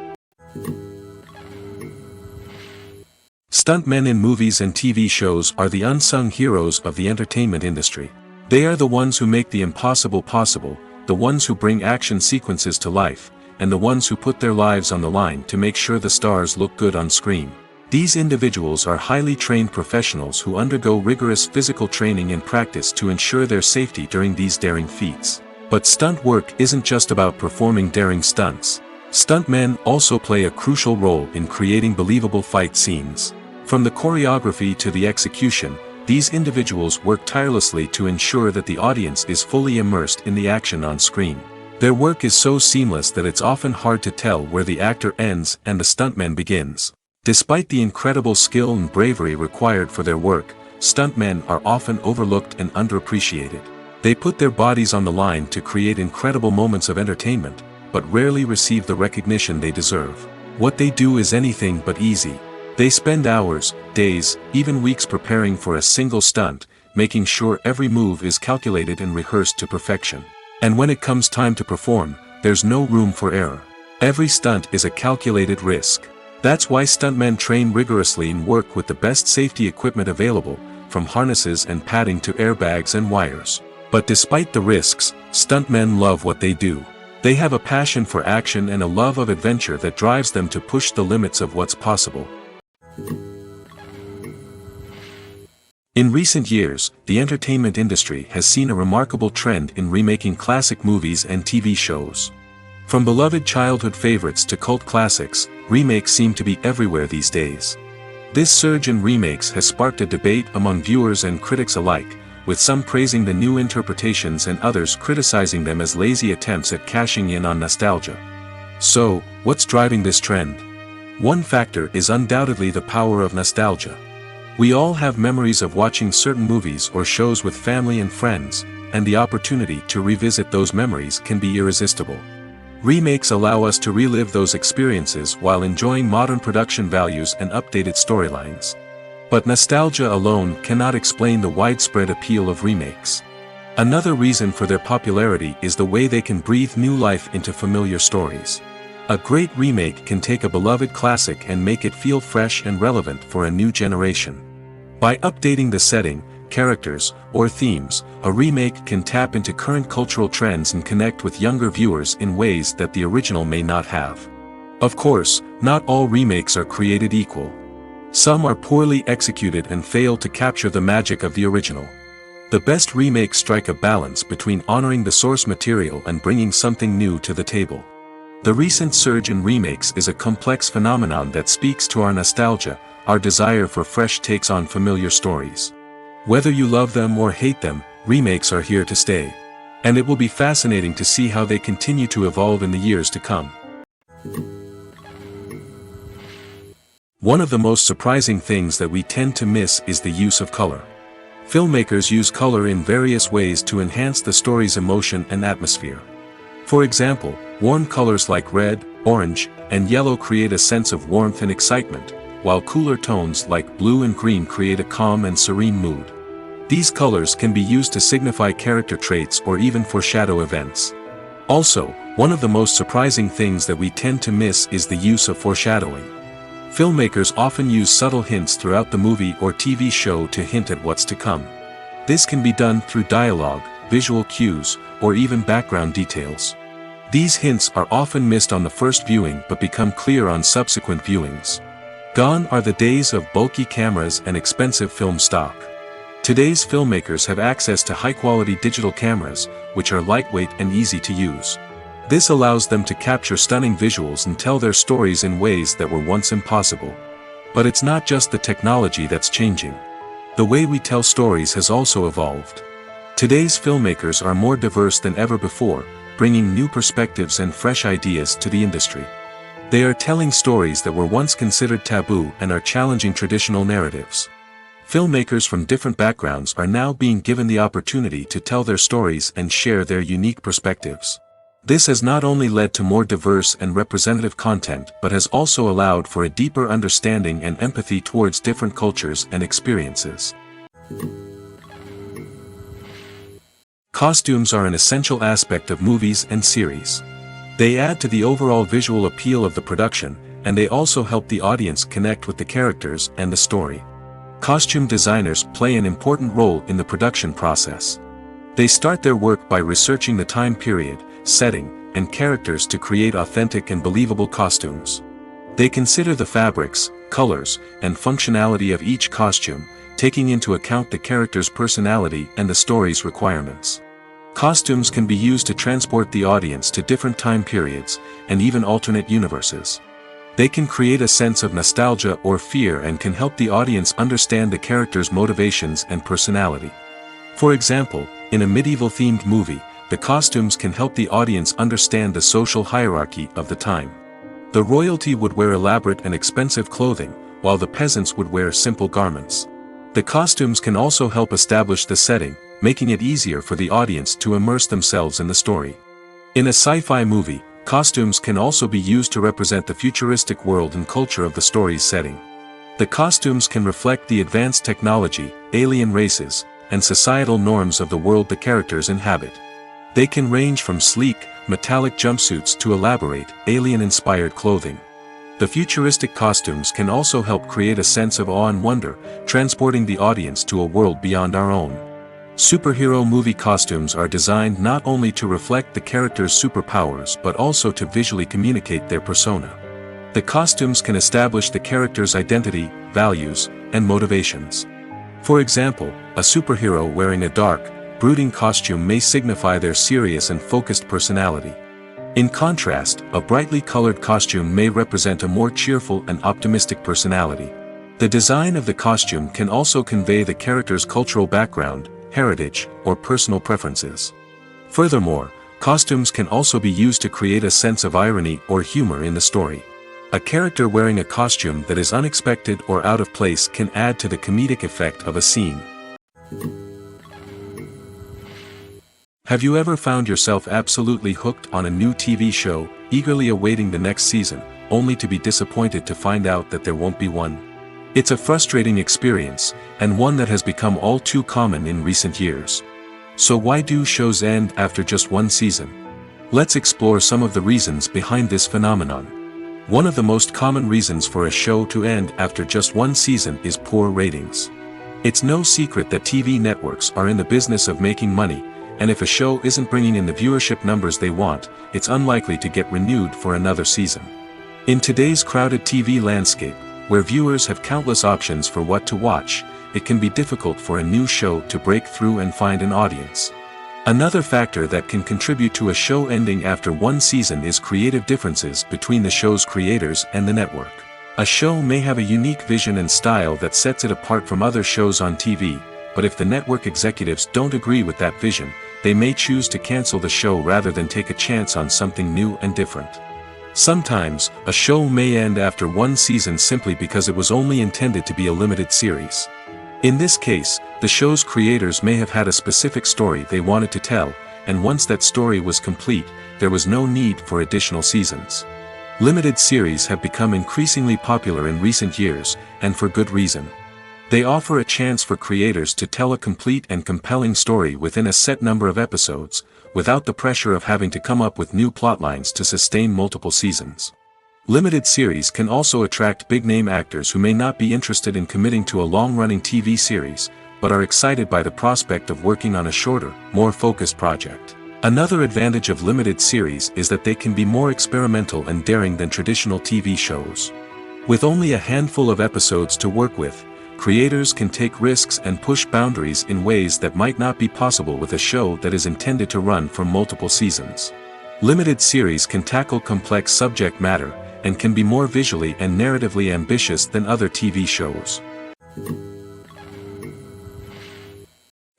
Stuntmen in movies and TV shows are the unsung heroes of the entertainment industry. They are the ones who make the impossible possible, the ones who bring action sequences to life, and the ones who put their lives on the line to make sure the stars look good on screen. These individuals are highly trained professionals who undergo rigorous physical training and practice to ensure their safety during these daring feats. But stunt work isn't just about performing daring stunts. Stuntmen also play a crucial role in creating believable fight scenes. From the choreography to the execution, these individuals work tirelessly to ensure that the audience is fully immersed in the action on screen. Their work is so seamless that it's often hard to tell where the actor ends and the stuntman begins. Despite the incredible skill and bravery required for their work, stuntmen are often overlooked and underappreciated. They put their bodies on the line to create incredible moments of entertainment, but rarely receive the recognition they deserve. What they do is anything but easy. They spend hours, days, even weeks preparing for a single stunt, making sure every move is calculated and rehearsed to perfection. And when it comes time to perform, there's no room for error. Every stunt is a calculated risk. That's why stuntmen train rigorously and work with the best safety equipment available, from harnesses and padding to airbags and wires. But despite the risks, stuntmen love what they do. They have a passion for action and a love of adventure that drives them to push the limits of what's possible. In recent years, the entertainment industry has seen a remarkable trend in remaking classic movies and TV shows. From beloved childhood favorites to cult classics, remakes seem to be everywhere these days. This surge in remakes has sparked a debate among viewers and critics alike, with some praising the new interpretations and others criticizing them as lazy attempts at cashing in on nostalgia. So, what's driving this trend? One factor is undoubtedly the power of nostalgia. We all have memories of watching certain movies or shows with family and friends, and the opportunity to revisit those memories can be irresistible. Remakes allow us to relive those experiences while enjoying modern production values and updated storylines. But nostalgia alone cannot explain the widespread appeal of remakes. Another reason for their popularity is the way they can breathe new life into familiar stories. A great remake can take a beloved classic and make it feel fresh and relevant for a new generation. By updating the setting, characters, or themes, a remake can tap into current cultural trends and connect with younger viewers in ways that the original may not have. Of course, not all remakes are created equal. Some are poorly executed and fail to capture the magic of the original. The best remakes strike a balance between honoring the source material and bringing something new to the table. The recent surge in remakes is a complex phenomenon that speaks to our nostalgia, our desire for fresh takes on familiar stories. Whether you love them or hate them, remakes are here to stay. And it will be fascinating to see how they continue to evolve in the years to come. One of the most surprising things that we tend to miss is the use of color. Filmmakers use color in various ways to enhance the story's emotion and atmosphere. For example, warm colors like red, orange, and yellow create a sense of warmth and excitement, while cooler tones like blue and green create a calm and serene mood. These colors can be used to signify character traits or even foreshadow events. Also, one of the most surprising things that we tend to miss is the use of foreshadowing. Filmmakers often use subtle hints throughout the movie or TV show to hint at what's to come. This can be done through dialogue, visual cues, or even background details. These hints are often missed on the first viewing but become clear on subsequent viewings. Gone are the days of bulky cameras and expensive film stock. Today's filmmakers have access to high-quality digital cameras, which are lightweight and easy to use. This allows them to capture stunning visuals and tell their stories in ways that were once impossible. But it's not just the technology that's changing. The way we tell stories has also evolved. Today's filmmakers are more diverse than ever before, bringing new perspectives and fresh ideas to the industry. They are telling stories that were once considered taboo and are challenging traditional narratives. Filmmakers from different backgrounds are now being given the opportunity to tell their stories and share their unique perspectives. This has not only led to more diverse and representative content but has also allowed for a deeper understanding and empathy towards different cultures and experiences. Costumes are an essential aspect of movies and series. They add to the overall visual appeal of the production, and they also help the audience connect with the characters and the story. Costume designers play an important role in the production process. They start their work by researching the time period, setting, and characters to create authentic and believable costumes. They consider the fabrics, colors, and functionality of each costume, taking into account the character's personality and the story's requirements. Costumes can be used to transport the audience to different time periods, and even alternate universes. They can create a sense of nostalgia or fear and can help the audience understand the character's motivations and personality. For example, in a medieval-themed movie, the costumes can help the audience understand the social hierarchy of the time. The royalty would wear elaborate and expensive clothing, while the peasants would wear simple garments. The costumes can also help establish the setting, making it easier for the audience to immerse themselves in the story. In a sci-fi movie, costumes can also be used to represent the futuristic world and culture of the story's setting. The costumes can reflect the advanced technology, alien races, and societal norms of the world the characters inhabit. They can range from sleek, metallic jumpsuits to elaborate, alien-inspired clothing. The futuristic costumes can also help create a sense of awe and wonder, transporting the audience to a world beyond our own. Superhero movie costumes are designed not only to reflect the character's superpowers but also to visually communicate their persona. The costumes can establish the character's identity, values, and motivations. For example, a superhero wearing a dark, brooding costume may signify their serious and focused personality. In contrast, a brightly colored costume may represent a more cheerful and optimistic personality. The design of the costume can also convey the character's cultural background, heritage, or personal preferences. Furthermore, costumes can also be used to create a sense of irony or humor in the story. A character wearing a costume that is unexpected or out of place can add to the comedic effect of a scene. Have you ever found yourself absolutely hooked on a new TV show, eagerly awaiting the next season, only to be disappointed to find out that there won't be one? It's a frustrating experience, and one that has become all too common in recent years. So why do shows end after just one season? Let's explore some of the reasons behind this phenomenon. One of the most common reasons for a show to end after just one season is poor ratings. It's no secret that TV networks are in the business of making money, and if a show isn't bringing in the viewership numbers they want, it's unlikely to get renewed for another season. In today's crowded TV landscape, where viewers have countless options for what to watch, it can be difficult for a new show to break through and find an audience. Another factor that can contribute to a show ending after one season is creative differences between the show's creators and the network. A show may have a unique vision and style that sets it apart from other shows on TV, but if the network executives don't agree with that vision, they may choose to cancel the show rather than take a chance on something new and different. Sometimes, a show may end after one season simply because it was only intended to be a limited series. In this case, the show's creators may have had a specific story they wanted to tell, and once that story was complete, there was no need for additional seasons. Limited series have become increasingly popular in recent years, and for good reason. They offer a chance for creators to tell a complete and compelling story within a set number of episodes, without the pressure of having to come up with new plotlines to sustain multiple seasons. Limited series can also attract big-name actors who may not be interested in committing to a long-running TV series, but are excited by the prospect of working on a shorter, more focused project. Another advantage of limited series is that they can be more experimental and daring than traditional TV shows. With only a handful of episodes to work with, creators can take risks and push boundaries in ways that might not be possible with a show that is intended to run for multiple seasons. Limited series can tackle complex subject matter, and can be more visually and narratively ambitious than other TV shows.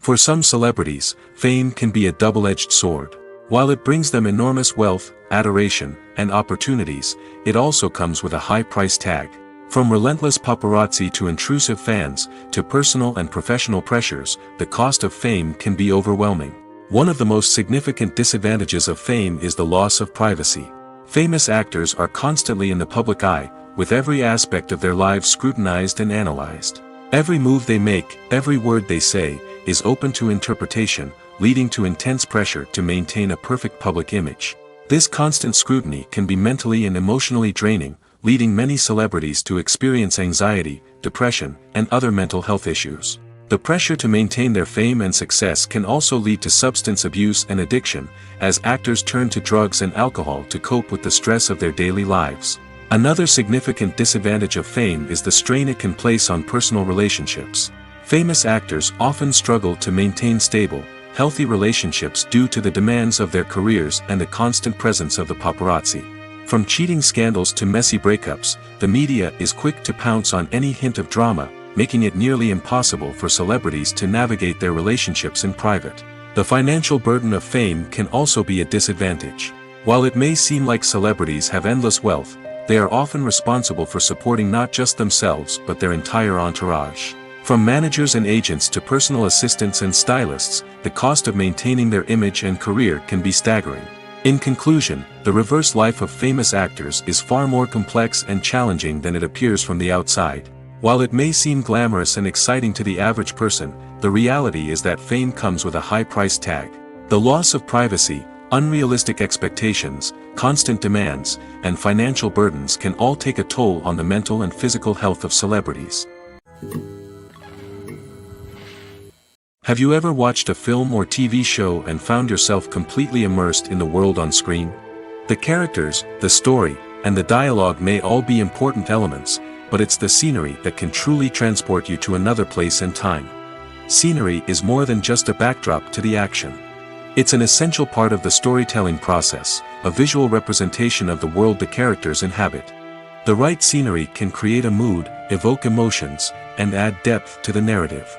For some celebrities, fame can be a double-edged sword. While it brings them enormous wealth, adoration, and opportunities, it also comes with a high price tag. From relentless paparazzi to intrusive fans, to personal and professional pressures, the cost of fame can be overwhelming. One of the most significant disadvantages of fame is the loss of privacy. Famous actors are constantly in the public eye, with every aspect of their lives scrutinized and analyzed. Every move they make, every word they say, is open to interpretation, leading to intense pressure to maintain a perfect public image. This constant scrutiny can be mentally and emotionally draining, leading many celebrities to experience anxiety, depression, and other mental health issues. The pressure to maintain their fame and success can also lead to substance abuse and addiction, as actors turn to drugs and alcohol to cope with the stress of their daily lives. Another significant disadvantage of fame is the strain it can place on personal relationships. Famous actors often struggle to maintain stable, healthy relationships due to the demands of their careers and the constant presence of the paparazzi. From cheating scandals to messy breakups, the media is quick to pounce on any hint of drama, making it nearly impossible for celebrities to navigate their relationships in private. The financial burden of fame can also be a disadvantage. While it may seem like celebrities have endless wealth, they are often responsible for supporting not just themselves but their entire entourage. From managers and agents to personal assistants and stylists, the cost of maintaining their image and career can be staggering. In conclusion, the reverse life of famous actors is far more complex and challenging than it appears from the outside. While it may seem glamorous and exciting to the average person, the reality is that fame comes with a high price tag. The loss of privacy, unrealistic expectations, constant demands, and financial burdens can all take a toll on the mental and physical health of celebrities. Have you ever watched a film or TV show and found yourself completely immersed in the world on screen? The characters, the story, and the dialogue may all be important elements, but it's the scenery that can truly transport you to another place and time. Scenery is more than just a backdrop to the action. It's an essential part of the storytelling process, a visual representation of the world the characters inhabit. The right scenery can create a mood, evoke emotions, and add depth to the narrative.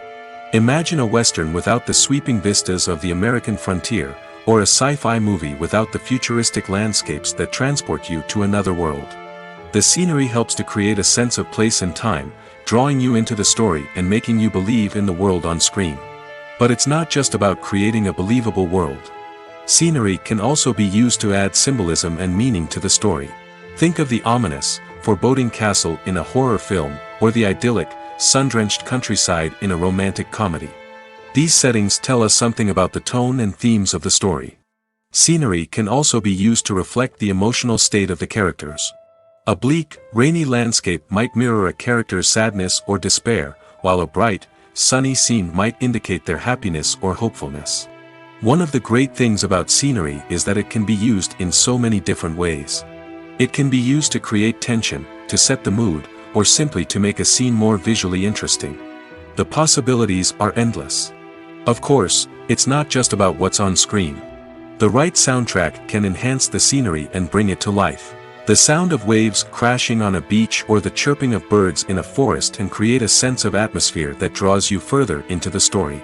Imagine a Western without the sweeping vistas of the American frontier, or a sci-fi movie without the futuristic landscapes that transport you to another world. The scenery helps to create a sense of place and time, drawing you into the story and making you believe in the world on screen. But it's not just about creating a believable world. Scenery can also be used to add symbolism and meaning to the story. Think of the ominous, foreboding castle in a horror film, or the idyllic, sun-drenched countryside in a romantic comedy. These settings tell us something about the tone and themes of the story. Scenery can also be used to reflect the emotional state of the characters. A bleak, rainy landscape might mirror a character's sadness or despair, while a bright, sunny scene might indicate their happiness or hopefulness. One of the great things about scenery is that it can be used in so many different ways. It can be used to create tension, to set the mood, or simply to make a scene more visually interesting. The possibilities are endless. Of course, it's not just about what's on screen. The right soundtrack can enhance the scenery and bring it to life. The sound of waves crashing on a beach or the chirping of birds in a forest can create a sense of atmosphere that draws you further into the story.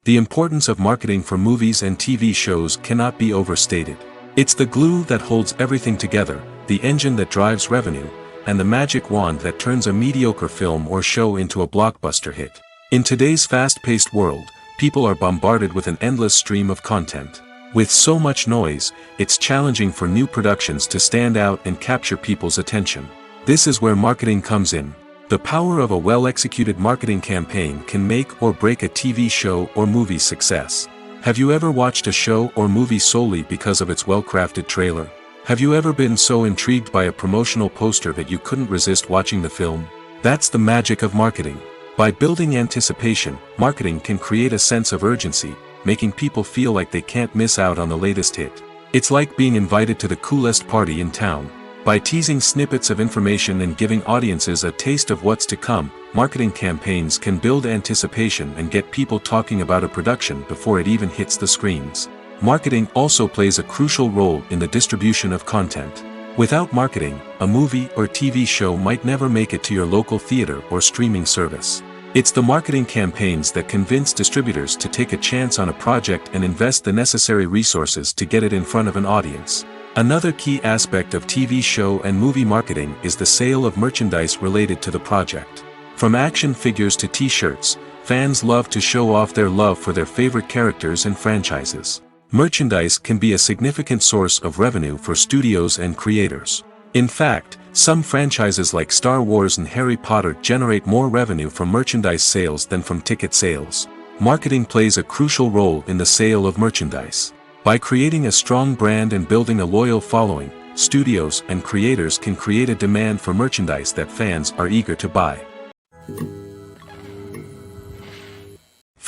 The importance of marketing for movies and TV shows cannot be overstated. It's the glue that holds everything together, the engine that drives revenue, and the magic wand that turns a mediocre film or show into a blockbuster hit. In today's fast-paced world, people are bombarded with an endless stream of content. With so much noise, it's challenging for new productions to stand out and capture people's attention. This is where marketing comes in. The power of a well-executed marketing campaign can make or break a TV show or movie's success. Have you ever watched a show or movie solely because of its well-crafted trailer? Have you ever been so intrigued by a promotional poster that you couldn't resist watching the film? That's the magic of marketing. By building anticipation, marketing can create a sense of urgency, making people feel like they can't miss out on the latest hit. It's like being invited to the coolest party in town. By teasing snippets of information and giving audiences a taste of what's to come, marketing campaigns can build anticipation and get people talking about a production before it even hits the screens. Marketing also plays a crucial role in the distribution of content. Without marketing, a movie or TV show might never make it to your local theater or streaming service. It's the marketing campaigns that convince distributors to take a chance on a project and invest the necessary resources to get it in front of an audience. Another key aspect of TV show and movie marketing is the sale of merchandise related to the project. From action figures to t-shirts, fans love to show off their love for their favorite characters and franchises. Merchandise can be a significant source of revenue for studios and creators. In fact, some franchises like Star Wars and Harry Potter generate more revenue from merchandise sales than from ticket sales. Marketing plays a crucial role in the sale of merchandise. By creating a strong brand and building a loyal following, studios and creators can create a demand for merchandise that fans are eager to buy.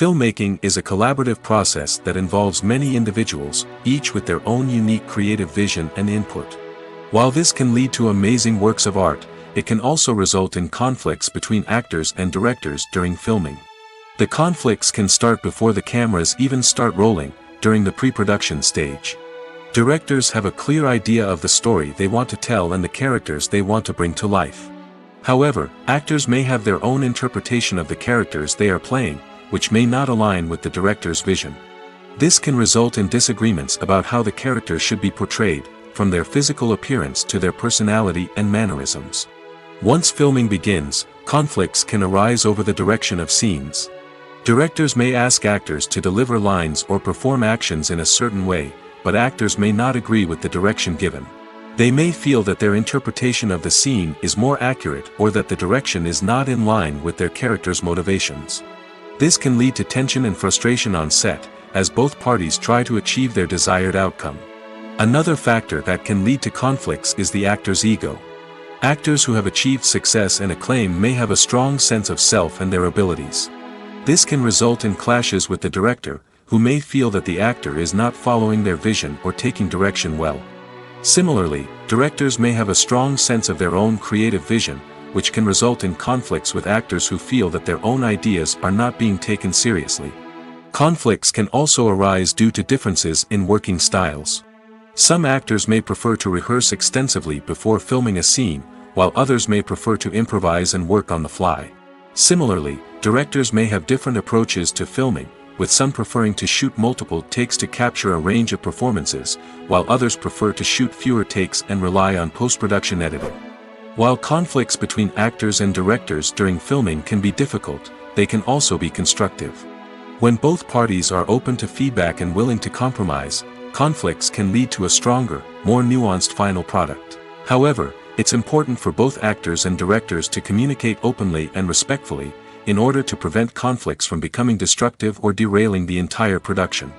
Filmmaking is a collaborative process that involves many individuals, each with their own unique creative vision and input. While this can lead to amazing works of art, it can also result in conflicts between actors and directors during filming. The conflicts can start before the cameras even start rolling, during the pre-production stage. Directors have a clear idea of the story they want to tell and the characters they want to bring to life. However, actors may have their own interpretation of the characters they are playing, which may not align with the director's vision. This can result in disagreements about how the characters should be portrayed, from their physical appearance to their personality and mannerisms. Once filming begins, conflicts can arise over the direction of scenes. Directors may ask actors to deliver lines or perform actions in a certain way, but actors may not agree with the direction given. They may feel that their interpretation of the scene is more accurate or that the direction is not in line with their character's motivations. This can lead to tension and frustration on set, as both parties try to achieve their desired outcome. Another factor that can lead to conflicts is the actor's ego. Actors who have achieved success and acclaim may have a strong sense of self and their abilities. This can result in clashes with the director, who may feel that the actor is not following their vision or taking direction well. Similarly, directors may have a strong sense of their own creative vision, which can result in conflicts with actors who feel that their own ideas are not being taken seriously. Conflicts can also arise due to differences in working styles. Some actors may prefer to rehearse extensively before filming a scene, while others may prefer to improvise and work on the fly. Similarly, directors may have different approaches to filming, with some preferring to shoot multiple takes to capture a range of performances, while others prefer to shoot fewer takes and rely on post-production editing. While conflicts between actors and directors during filming can be difficult, they can also be constructive. When both parties are open to feedback and willing to compromise, conflicts can lead to a stronger, more nuanced final product. However, it's important for both actors and directors to communicate openly and respectfully, in order to prevent conflicts from becoming destructive or derailing the entire production.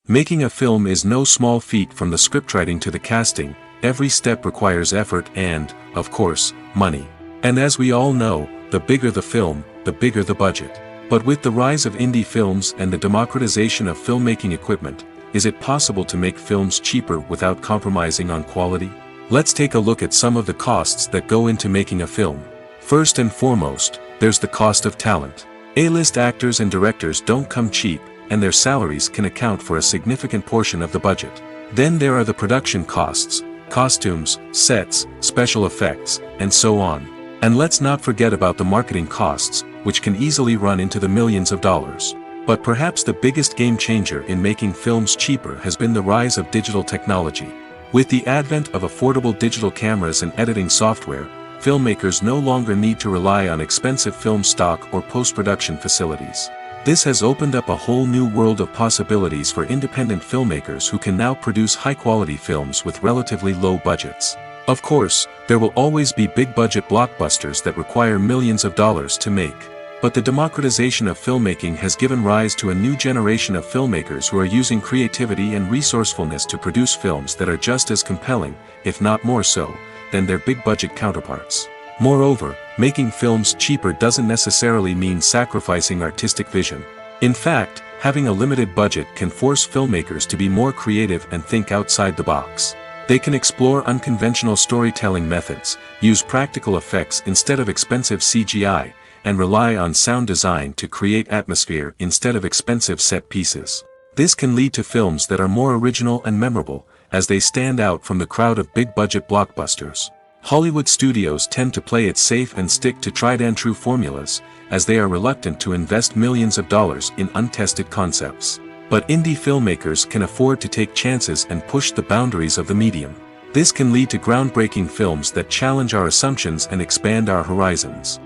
Making a film is no small feat. From the scriptwriting to the casting, every step requires effort and, of course, money. And as we all know, the bigger the film, the bigger the budget. But with the rise of indie films and the democratization of filmmaking equipment, is it possible to make films cheaper without compromising on quality? Let's take a look at some of the costs that go into making a film. First and foremost, there's the cost of talent. A-list actors and directors don't come cheap, and their salaries can account for a significant portion of the budget. Then there are the production costs, costumes, sets, special effects, and so on. And let's not forget about the marketing costs, which can easily run into the millions of dollars. But perhaps the biggest game changer in making films cheaper has been the rise of digital technology. With the advent of affordable digital cameras and editing software, filmmakers no longer need to rely on expensive film stock or post-production facilities. This has opened up a whole new world of possibilities for independent filmmakers who can now produce high-quality films with relatively low budgets. Of course, there will always be big-budget blockbusters that require millions of dollars to make. But the democratization of filmmaking has given rise to a new generation of filmmakers who are using creativity and resourcefulness to produce films that are just as compelling, if not more so, than their big-budget counterparts. Moreover, making films cheaper doesn't necessarily mean sacrificing artistic vision. In fact, having a limited budget can force filmmakers to be more creative and think outside the box. They can explore unconventional storytelling methods, use practical effects instead of expensive CGI, and rely on sound design to create atmosphere instead of expensive set pieces. This can lead to films that are more original and memorable, as they stand out from the crowd of big-budget blockbusters. Hollywood studios tend to play it safe and stick to tried-and-true formulas, as they are reluctant to invest millions of dollars in untested concepts. But indie filmmakers can afford to take chances and push the boundaries of the medium. This can lead to groundbreaking films that challenge our assumptions and expand our horizons.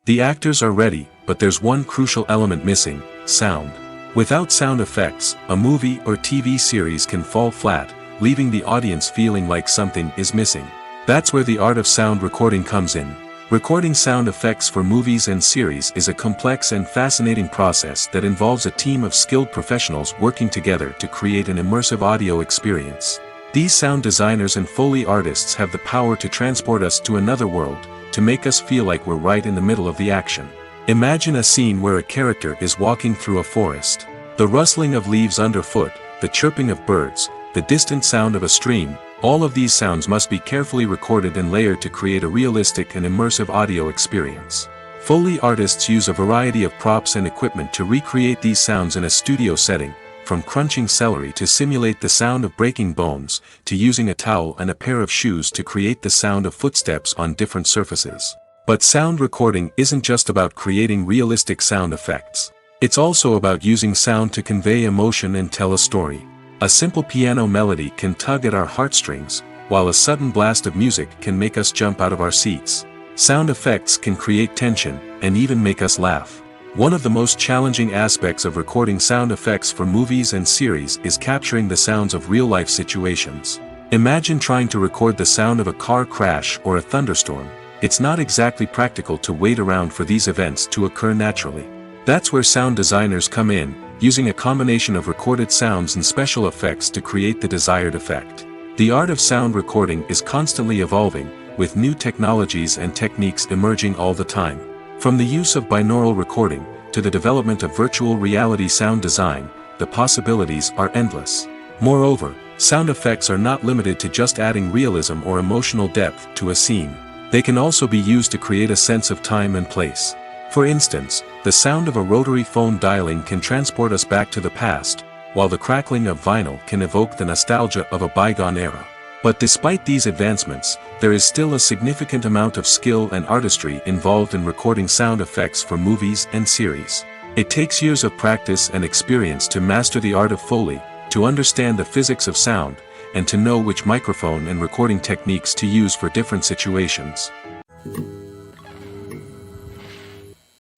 The actors are ready, but there's one crucial element missing: sound. Without sound effects, a movie or TV series can fall flat, leaving the audience feeling like something is missing. That's where the art of sound recording comes in. Recording sound effects for movies and series is a complex and fascinating process that involves a team of skilled professionals working together to create an immersive audio experience. These sound designers and Foley artists have the power to transport us to another world, to make us feel like we're right in the middle of the action. Imagine a scene where a character is walking through a forest. The rustling of leaves underfoot, the chirping of birds, the distant sound of a stream, all of these sounds must be carefully recorded and layered to create a realistic and immersive audio experience. Foley artists use a variety of props and equipment to recreate these sounds in a studio setting, from crunching celery to simulate the sound of breaking bones, to using a towel and a pair of shoes to create the sound of footsteps on different surfaces. But sound recording isn't just about creating realistic sound effects. It's also about using sound to convey emotion and tell a story. A simple piano melody can tug at our heartstrings, while a sudden blast of music can make us jump out of our seats. Sound effects can create tension, and even make us laugh. One of the most challenging aspects of recording sound effects for movies and series is capturing the sounds of real-life situations. Imagine trying to record the sound of a car crash or a thunderstorm. It's not exactly practical to wait around for these events to occur naturally. That's where sound designers come in, using a combination of recorded sounds and special effects to create the desired effect. The art of sound recording is constantly evolving, with new technologies and techniques emerging all the time. From the use of binaural recording, to the development of virtual reality sound design, the possibilities are endless. Moreover, sound effects are not limited to just adding realism or emotional depth to a scene. They can also be used to create a sense of time and place. For instance, the sound of a rotary phone dialing can transport us back to the past, while the crackling of vinyl can evoke the nostalgia of a bygone era. But despite these advancements, there is still a significant amount of skill and artistry involved in recording sound effects for movies and series. It takes years of practice and experience to master the art of Foley, to understand the physics of sound, and to know which microphone and recording techniques to use for different situations.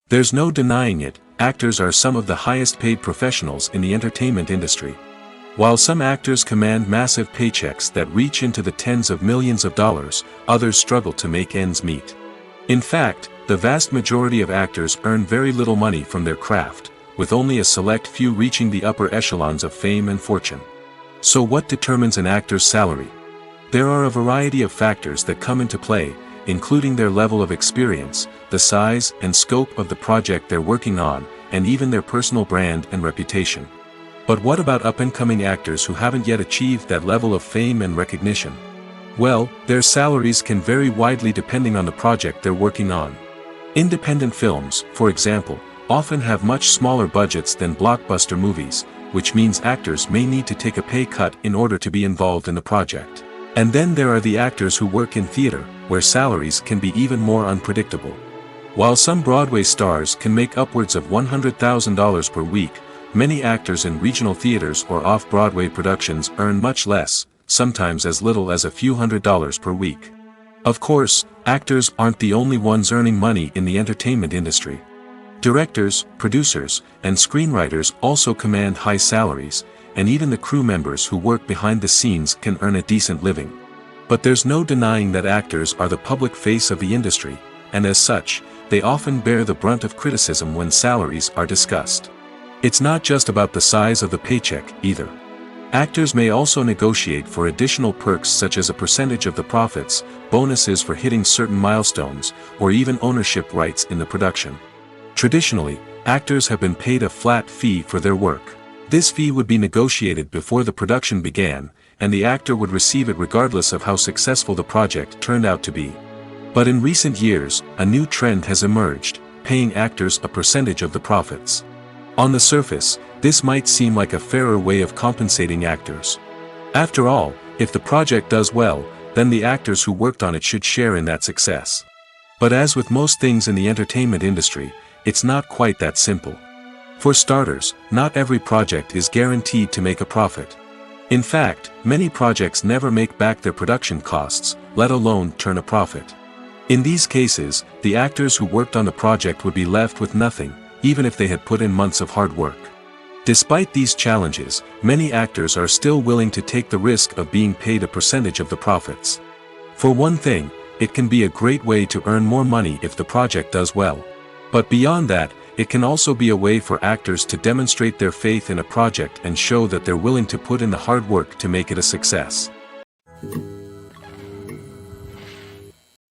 There's no denying it, actors are some of the highest paid professionals in the entertainment industry. While some actors command massive paychecks that reach into the tens of millions of dollars, others struggle to make ends meet. In fact, the vast majority of actors earn very little money from their craft, with only a select few reaching the upper echelons of fame and fortune. So what determines an actor's salary? There are a variety of factors that come into play, including their level of experience, the size and scope of the project they're working on, and even their personal brand and reputation. But what about up-and-coming actors who haven't yet achieved that level of fame and recognition? Well, their salaries can vary widely depending on the project they're working on. Independent films, for example, often have much smaller budgets than blockbuster movies, which means actors may need to take a pay cut in order to be involved in the project. And then there are the actors who work in theater, where salaries can be even more unpredictable. While some Broadway stars can make upwards of $100,000 per week, many actors in regional theaters or off-Broadway productions earn much less, sometimes as little as a few $100s per week. Of course, actors aren't the only ones earning money in the entertainment industry. Directors, producers, and screenwriters also command high salaries, and even the crew members who work behind the scenes can earn a decent living. But there's no denying that actors are the public face of the industry, and as such, they often bear the brunt of criticism when salaries are discussed. It's not just about the size of the paycheck, either. Actors may also negotiate for additional perks such as a percentage of the profits, bonuses for hitting certain milestones, or even ownership rights in the production. Traditionally, actors have been paid a flat fee for their work. This fee would be negotiated before the production began, and the actor would receive it regardless of how successful the project turned out to be. But in recent years, a new trend has emerged, paying actors a percentage of the profits. On the surface, this might seem like a fairer way of compensating actors. After all, if the project does well, then the actors who worked on it should share in that success. But as with most things in the entertainment industry, it's not quite that simple. For starters, not every project is guaranteed to make a profit. In fact, many projects never make back their production costs, let alone turn a profit. In these cases, the actors who worked on the project would be left with nothing, even if they had put in months of hard work. Despite these challenges, many actors are still willing to take the risk of being paid a percentage of the profits. For one thing, it can be a great way to earn more money if the project does well. But beyond that, it can also be a way for actors to demonstrate their faith in a project and show that they're willing to put in the hard work to make it a success.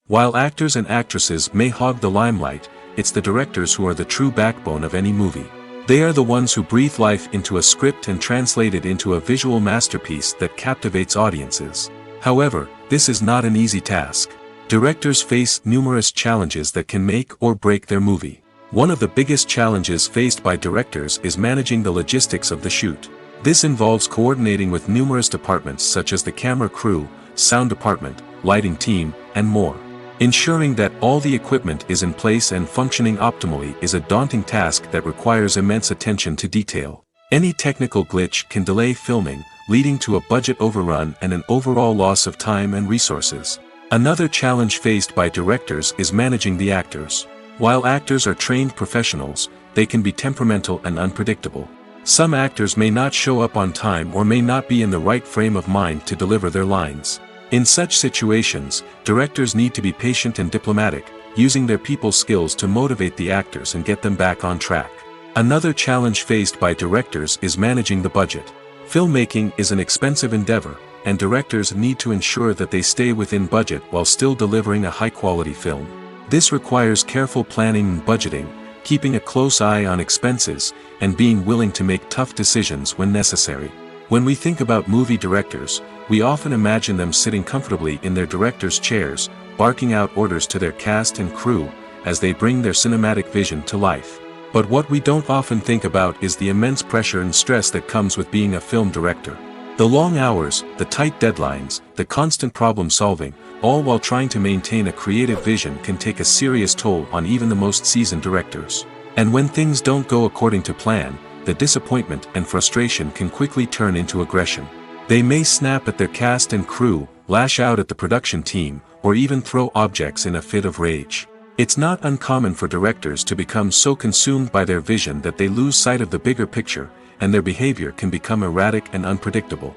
While actors and actresses may hog the limelight, it's the directors who are the true backbone of any movie. They are the ones who breathe life into a script and translate it into a visual masterpiece that captivates audiences. However, this is not an easy task. Directors face numerous challenges that can make or break their movie. One of the biggest challenges faced by directors is managing the logistics of the shoot. This involves coordinating with numerous departments such as the camera crew, sound department, lighting team, and more. Ensuring that all the equipment is in place and functioning optimally is a daunting task that requires immense attention to detail. Any technical glitch can delay filming, leading to a budget overrun and an overall loss of time and resources. Another challenge faced by directors is managing the actors. While actors are trained professionals, they can be temperamental and unpredictable. Some actors may not show up on time or may not be in the right frame of mind to deliver their lines. In such situations, directors need to be patient and diplomatic, using their people skills to motivate the actors and get them back on track. Another challenge faced by directors is managing the budget. Filmmaking is an expensive endeavor, and directors need to ensure that they stay within budget while still delivering a high-quality film. This requires careful planning and budgeting, keeping a close eye on expenses, and being willing to make tough decisions when necessary. When we think about movie directors, we often imagine them sitting comfortably in their director's chairs, barking out orders to their cast and crew, as they bring their cinematic vision to life. But what we don't often think about is the immense pressure and stress that comes with being a film director. The long hours, the tight deadlines, the constant problem solving, all while trying to maintain a creative vision can take a serious toll on even the most seasoned directors. And when things don't go according to plan, the disappointment and frustration can quickly turn into aggression. They may snap at their cast and crew, lash out at the production team, or even throw objects in a fit of rage. It's not uncommon for directors to become so consumed by their vision that they lose sight of the bigger picture, and their behavior can become erratic and unpredictable.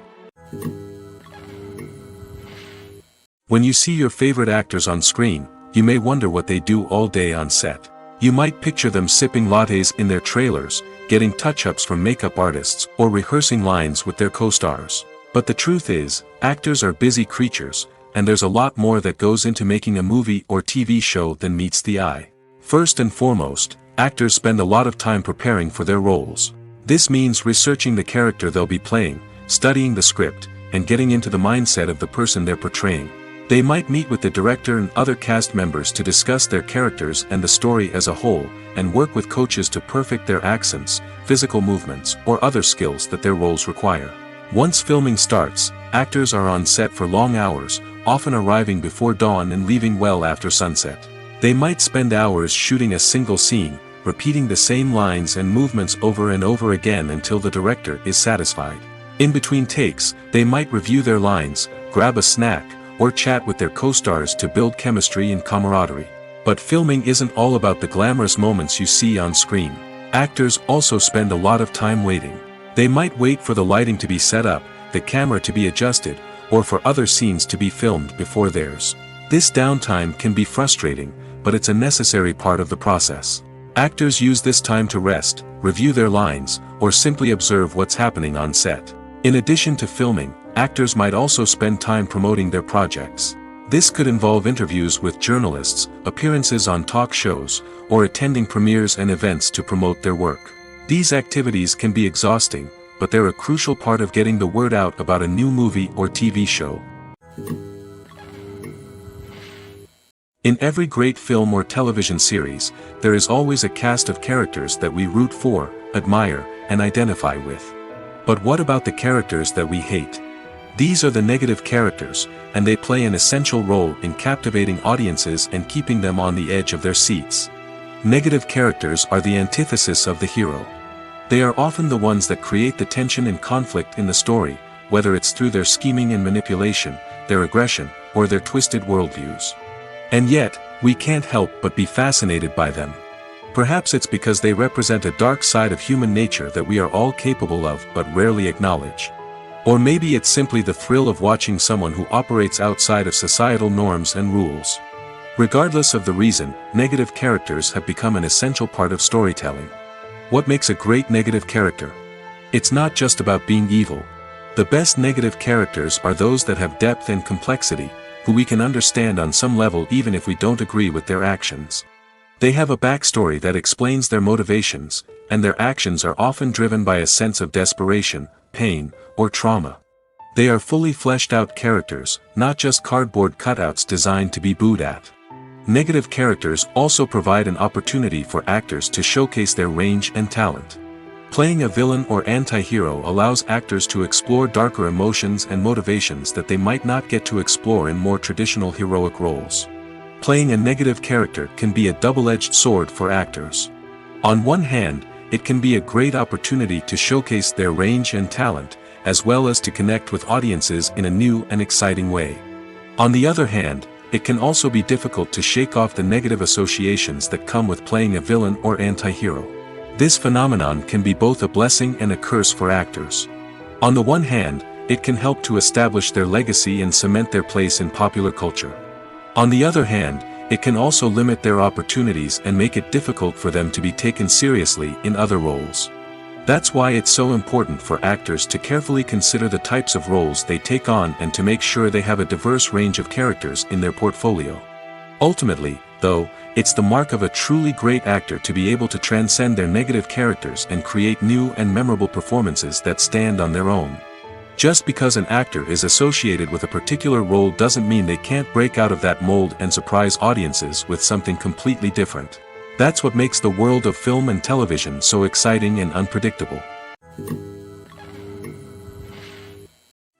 When you see your favorite actors on screen, you may wonder what they do all day on set. You might picture them sipping lattes in their trailers, getting touch-ups from makeup artists, or rehearsing lines with their co-stars. But the truth is, actors are busy creatures, and there's a lot more that goes into making a movie or TV show than meets the eye. First and foremost, actors spend a lot of time preparing for their roles. This means researching the character they'll be playing, studying the script, and getting into the mindset of the person they're portraying. They might meet with the director and other cast members to discuss their characters and the story as a whole, and work with coaches to perfect their accents, physical movements, or other skills that their roles require. Once filming starts, actors are on set for long hours, often arriving before dawn and leaving well after sunset. They might spend hours shooting a single scene, repeating the same lines and movements over and over again until the director is satisfied. In between takes, they might review their lines, grab a snack, or chat with their co-stars to build chemistry and camaraderie. But filming isn't all about the glamorous moments you see on screen. Actors also spend a lot of time waiting. They might wait for the lighting to be set up, the camera to be adjusted, or for other scenes to be filmed before theirs. This downtime can be frustrating, but it's a necessary part of the process. Actors use this time to rest, review their lines, or simply observe what's happening on set. In addition to filming, actors might also spend time promoting their projects. This could involve interviews with journalists, appearances on talk shows, or attending premieres and events to promote their work. These activities can be exhausting, but they're a crucial part of getting the word out about a new movie or TV show. In every great film or television series, there is always a cast of characters that we root for, admire, and identify with. But what about the characters that we hate? These are the negative characters, and they play an essential role in captivating audiences and keeping them on the edge of their seats. Negative characters are the antithesis of the hero. They are often the ones that create the tension and conflict in the story, whether it's through their scheming and manipulation, their aggression, or their twisted worldviews. And yet, we can't help but be fascinated by them. Perhaps it's because they represent a dark side of human nature that we are all capable of but rarely acknowledge. Or maybe it's simply the thrill of watching someone who operates outside of societal norms and rules. Regardless of the reason, negative characters have become an essential part of storytelling. What makes a great negative character? It's not just about being evil. The best negative characters are those that have depth and complexity, who we can understand on some level even if we don't agree with their actions. They have a backstory that explains their motivations, and their actions are often driven by a sense of desperation, pain, or trauma. They are fully fleshed out characters, not just cardboard cutouts designed to be booed at. Negative characters also provide an opportunity for actors to showcase their range and talent. Playing a villain or anti-hero allows actors to explore darker emotions and motivations that they might not get to explore in more traditional heroic roles. Playing a negative character can be a double-edged sword for actors. On one hand, it can be a great opportunity to showcase their range and talent, as well as to connect with audiences in a new and exciting way. On the other hand, it can also be difficult to shake off the negative associations that come with playing a villain or anti-hero. This phenomenon can be both a blessing and a curse for actors. On the one hand, it can help to establish their legacy and cement their place in popular culture. On the other hand, it can also limit their opportunities and make it difficult for them to be taken seriously in other roles. That's why it's so important for actors to carefully consider the types of roles they take on and to make sure they have a diverse range of characters in their portfolio. Ultimately, though, it's the mark of a truly great actor to be able to transcend their negative characters and create new and memorable performances that stand on their own. Just because an actor is associated with a particular role doesn't mean they can't break out of that mold and surprise audiences with something completely different. That's what makes the world of film and television so exciting and unpredictable.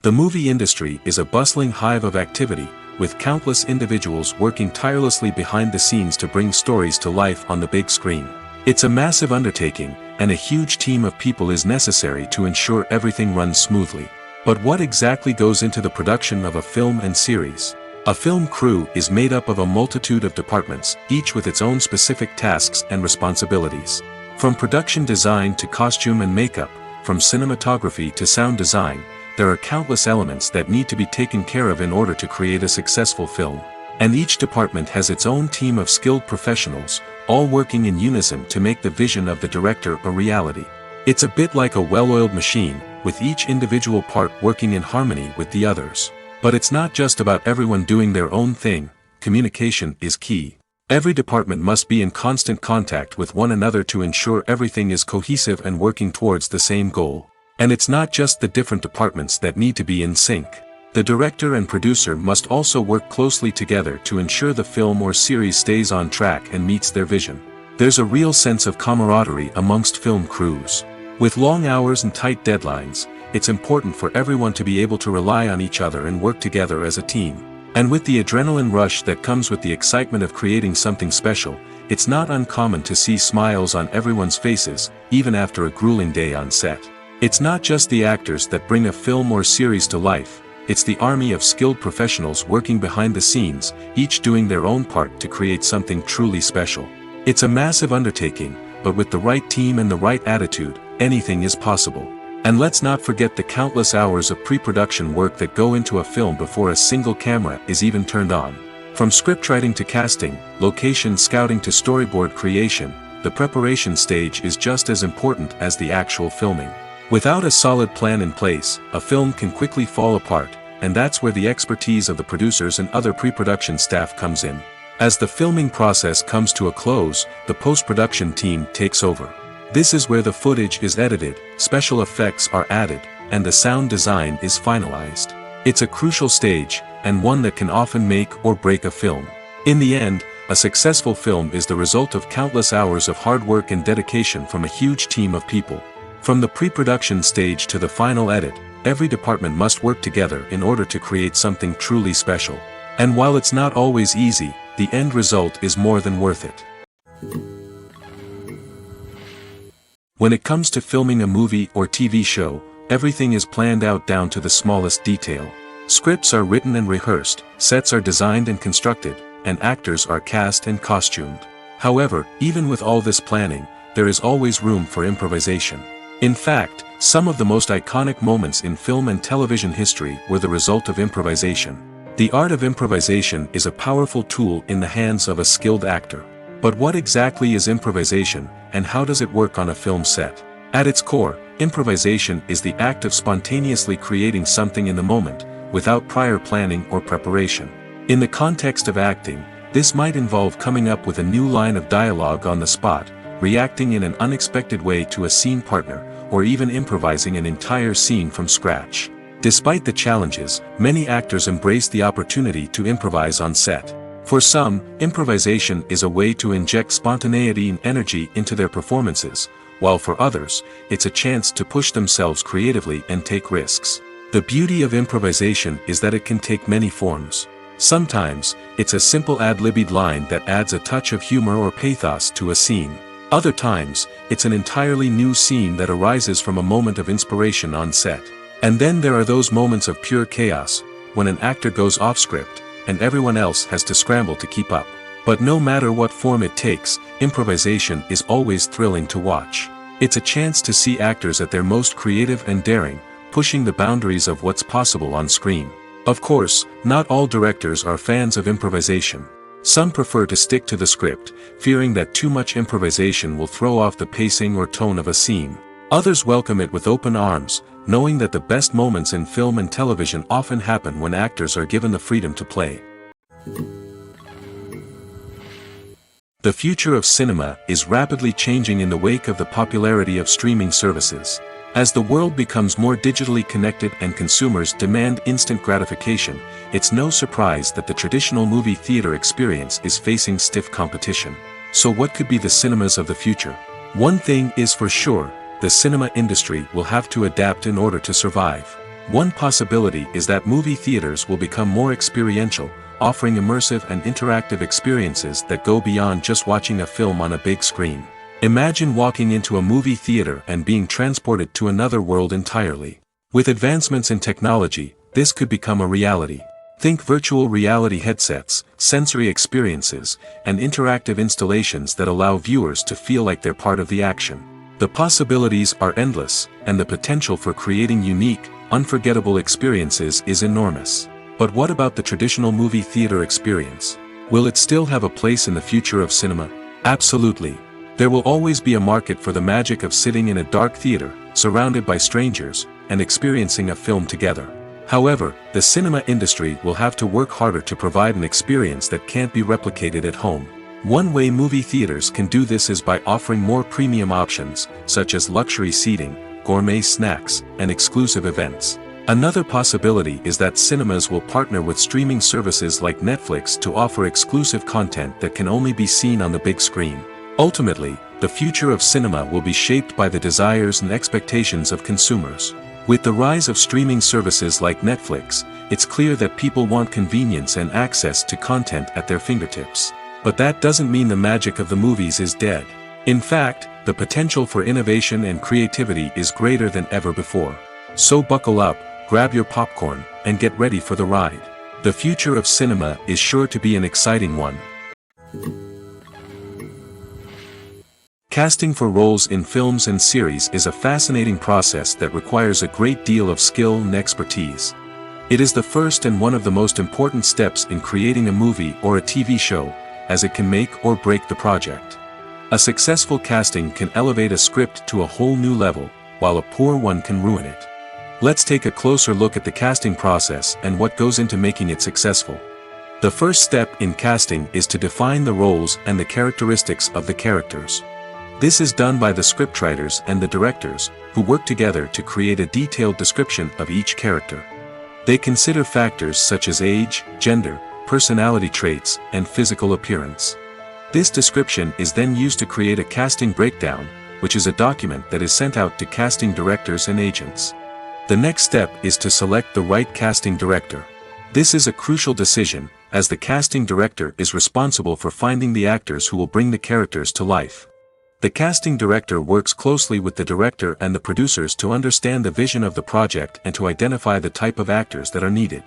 The movie industry is a bustling hive of activity, with countless individuals working tirelessly behind the scenes to bring stories to life on the big screen. It's a massive undertaking, and a huge team of people is necessary to ensure everything runs smoothly. But what exactly goes into the production of a film and series? A film crew is made up of a multitude of departments, each with its own specific tasks and responsibilities. From production design to costume and makeup, from cinematography to sound design, there are countless elements that need to be taken care of in order to create a successful film. And each department has its own team of skilled professionals, all working in unison to make the vision of the director a reality. It's a bit like a well-oiled machine, with each individual part working in harmony with the others. But it's not just about everyone doing their own thing. Communication is key. Every department must be in constant contact with one another to ensure everything is cohesive and working towards the same goal. And it's not just the different departments that need to be in sync. The director and producer must also work closely together to ensure the film or series stays on track and meets their vision. There's a real sense of camaraderie amongst film crews. With long hours and tight deadlines, it's important for everyone to be able to rely on each other and work together as a team. And with the adrenaline rush that comes with the excitement of creating something special, it's not uncommon to see smiles on everyone's faces, even after a grueling day on set. It's not just the actors that bring a film or series to life, it's the army of skilled professionals working behind the scenes, each doing their own part to create something truly special. It's a massive undertaking, but with the right team and the right attitude, anything is possible. And let's not forget the countless hours of pre-production work that go into a film before a single camera is even turned on. From scriptwriting to casting, location scouting to storyboard creation, the preparation stage is just as important as the actual filming. Without a solid plan in place, a film can quickly fall apart, and that's where the expertise of the producers and other pre-production staff comes in. As the filming process comes to a close, the post-production team takes over. This is where the footage is edited, special effects are added, and the sound design is finalized. It's a crucial stage, and one that can often make or break a film. In the end, a successful film is the result of countless hours of hard work and dedication from a huge team of people. From the pre-production stage to the final edit, every department must work together in order to create something truly special. And while it's not always easy, the end result is more than worth it. When it comes to filming a movie or TV show, everything is planned out down to the smallest detail. Scripts are written and rehearsed, sets are designed and constructed, and actors are cast and costumed. However, even with all this planning, there is always room for improvisation. In fact, some of the most iconic moments in film and television history were the result of improvisation. The art of improvisation is a powerful tool in the hands of a skilled actor. But what exactly is improvisation, and how does it work on a film set? At its core, improvisation is the act of spontaneously creating something in the moment, without prior planning or preparation. In the context of acting, this might involve coming up with a new line of dialogue on the spot, reacting in an unexpected way to a scene partner, or even improvising an entire scene from scratch. Despite the challenges, many actors embrace the opportunity to improvise on set. For some, improvisation is a way to inject spontaneity and energy into their performances, while for others, it's a chance to push themselves creatively and take risks. The beauty of improvisation is that it can take many forms. Sometimes, it's a simple ad-libbed line that adds a touch of humor or pathos to a scene. Other times, it's an entirely new scene that arises from a moment of inspiration on set. And then there are those moments of pure chaos, when an actor goes off script, and everyone else has to scramble to keep up. But no matter what form it takes, improvisation is always thrilling to watch. It's a chance to see actors at their most creative and daring, pushing the boundaries of what's possible on screen. Of course, not all directors are fans of improvisation. Some prefer to stick to the script, fearing that too much improvisation will throw off the pacing or tone of a scene. Others welcome it with open arms, knowing that the best moments in film and television often happen when actors are given the freedom to play. The future of cinema is rapidly changing in the wake of the popularity of streaming services. As the world becomes more digitally connected and consumers demand instant gratification, it's no surprise that the traditional movie theater experience is facing stiff competition. So what could be the cinemas of the future? One thing is for sure, the cinema industry will have to adapt in order to survive. One possibility is that movie theaters will become more experiential, offering immersive and interactive experiences that go beyond just watching a film on a big screen. Imagine walking into a movie theater and being transported to another world entirely. With advancements in technology, this could become a reality. Think virtual reality headsets, sensory experiences, and interactive installations that allow viewers to feel like they're part of the action. The possibilities are endless, and the potential for creating unique, unforgettable experiences is enormous. But what about the traditional movie theater experience? Will it still have a place in the future of cinema? Absolutely. There will always be a market for the magic of sitting in a dark theater, surrounded by strangers, and experiencing a film together. However, the cinema industry will have to work harder to provide an experience that can't be replicated at home. One way movie theaters can do this is by offering more premium options, such as luxury seating, gourmet snacks, and exclusive events. Another possibility is that cinemas will partner with streaming services like Netflix to offer exclusive content that can only be seen on the big screen. Ultimately, the future of cinema will be shaped by the desires and expectations of consumers. With the rise of streaming services like Netflix, it's clear that people want convenience and access to content at their fingertips. But that doesn't mean the magic of the movies is dead. In fact, the potential for innovation and creativity is greater than ever before. So buckle up, grab your popcorn, and get ready for the ride. The future of cinema is sure to be an exciting one. Casting for roles in films and series is a fascinating process that requires a great deal of skill and expertise. It is the first and one of the most important steps in creating a movie or a TV show, as it can make or break the project. A successful casting can elevate a script to a whole new level, while a poor one can ruin it. Let's take a closer look at the casting process and what goes into making it successful. The first step in casting is to define the roles and the characteristics of the characters. This is done by the scriptwriters and the directors, who work together to create a detailed description of each character. They consider factors such as age, gender, personality traits, and physical appearance. This description is then used to create a casting breakdown, which is a document that is sent out to casting directors and agents. The next step is to select the right casting director. This is a crucial decision, as the casting director is responsible for finding the actors who will bring the characters to life. The casting director works closely with the director and the producers to understand the vision of the project and to identify the type of actors that are needed.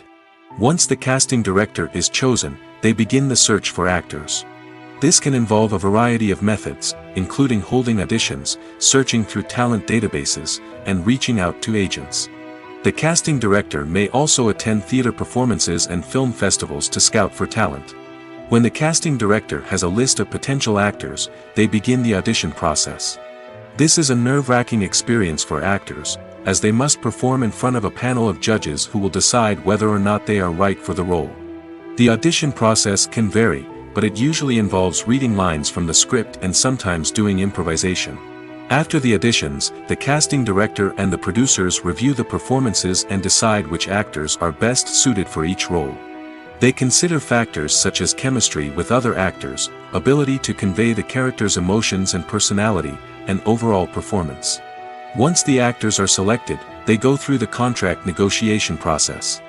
Once the casting director is chosen, they begin the search for actors. This can involve a variety of methods, including holding auditions, searching through talent databases, and reaching out to agents. The casting director may also attend theater performances and film festivals to scout for talent. When the casting director has a list of potential actors, they begin the audition process. This is a nerve-wracking experience for actors, as they must perform in front of a panel of judges who will decide whether or not they are right for the role. The audition process can vary, but it usually involves reading lines from the script and sometimes doing improvisation. After the auditions, the casting director and the producers review the performances and decide which actors are best suited for each role. They consider factors such as chemistry with other actors, ability to convey the character's emotions and personality, and overall performance. Once the actors are selected, they go through the contract negotiation process.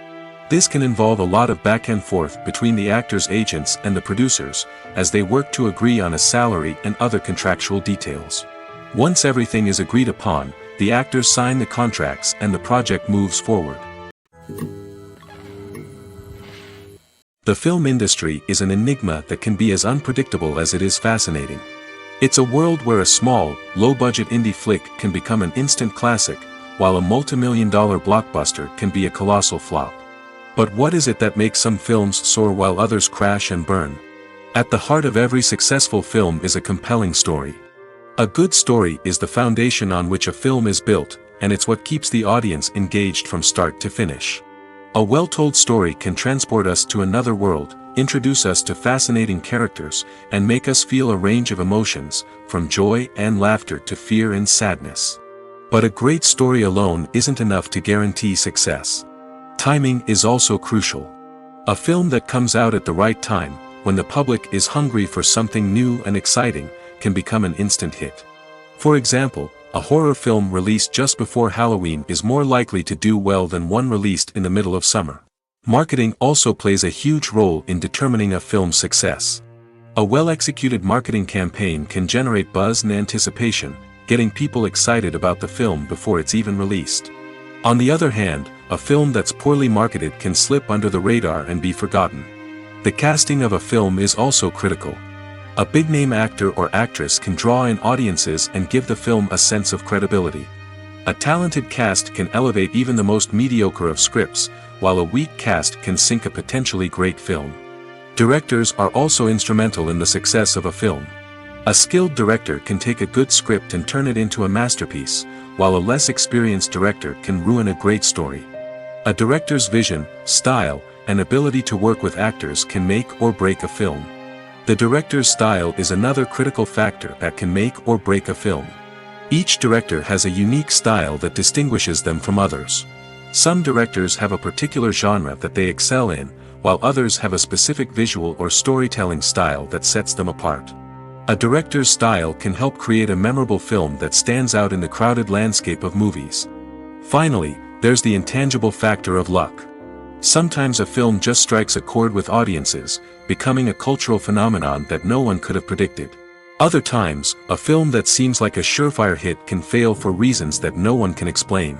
This can involve a lot of back and forth between the actors' agents and the producers, as they work to agree on a salary and other contractual details. Once everything is agreed upon, the actors sign the contracts and the project moves forward. The film industry is an enigma that can be as unpredictable as it is fascinating. It's a world where a small, low-budget indie flick can become an instant classic, while a multi-million-dollar blockbuster can be a colossal flop. But what is it that makes some films soar while others crash and burn? At the heart of every successful film is a compelling story. A good story is the foundation on which a film is built, and it's what keeps the audience engaged from start to finish. A well-told story can transport us to another world, introduce us to fascinating characters, and make us feel a range of emotions, from joy and laughter to fear and sadness. But a great story alone isn't enough to guarantee success. Timing is also crucial. A film that comes out at the right time, when the public is hungry for something new and exciting, can become an instant hit. For example, a horror film released just before Halloween is more likely to do well than one released in the middle of summer. Marketing also plays a huge role in determining a film's success. A well-executed marketing campaign can generate buzz and anticipation, getting people excited about the film before it's even released. On the other hand, a film that's poorly marketed can slip under the radar and be forgotten. The casting of a film is also critical. A big-name actor or actress can draw in audiences and give the film a sense of credibility. A talented cast can elevate even the most mediocre of scripts, while a weak cast can sink a potentially great film. Directors are also instrumental in the success of a film. A skilled director can take a good script and turn it into a masterpiece, while a less experienced director can ruin a great story. A director's vision, style, and ability to work with actors can make or break a film. The director's style is another critical factor that can make or break a film. Each director has a unique style that distinguishes them from others. Some directors have a particular genre that they excel in, while others have a specific visual or storytelling style that sets them apart. A director's style can help create a memorable film that stands out in the crowded landscape of movies. Finally, there's the intangible factor of luck. Sometimes a film just strikes a chord with audiences, becoming a cultural phenomenon that no one could have predicted. Other times, a film that seems like a surefire hit can fail for reasons that no one can explain.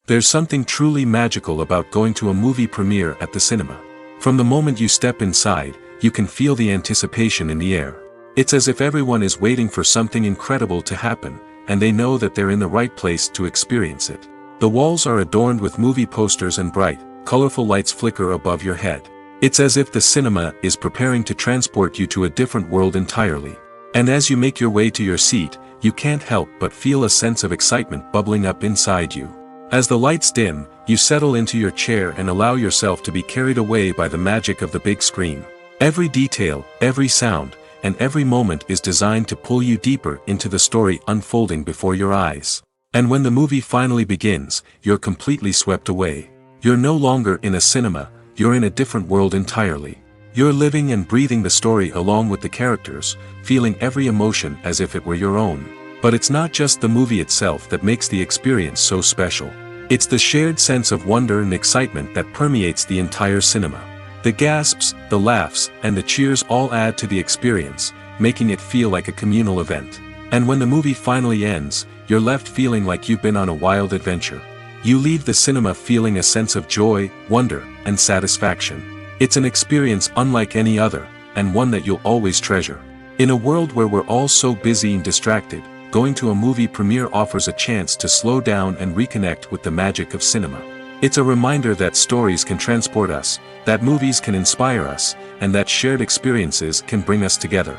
There's something truly magical about going to a movie premiere at the cinema. From the moment you step inside, you can feel the anticipation in the air. It's as if everyone is waiting for something incredible to happen, and they know that they're in the right place to experience it. The walls are adorned with movie posters and bright, colorful lights flicker above your head. It's as if the cinema is preparing to transport you to a different world entirely. And as you make your way to your seat, you can't help but feel a sense of excitement bubbling up inside you. As the lights dim, you settle into your chair and allow yourself to be carried away by the magic of the big screen. Every detail, every sound, and every moment is designed to pull you deeper into the story unfolding before your eyes. And when the movie finally begins, you're completely swept away. You're no longer in a cinema, you're in a different world entirely. You're living and breathing the story along with the characters, feeling every emotion as if it were your own. But it's not just the movie itself that makes the experience so special. It's the shared sense of wonder and excitement that permeates the entire cinema. The gasps, the laughs, and the cheers all add to the experience, making it feel like a communal event. And when the movie finally ends, you're left feeling like you've been on a wild adventure. You leave the cinema feeling a sense of joy, wonder, and satisfaction. It's an experience unlike any other, and one that you'll always treasure. In a world where we're all so busy and distracted, going to a movie premiere offers a chance to slow down and reconnect with the magic of cinema. It's a reminder that stories can transport us, that movies can inspire us, and that shared experiences can bring us together.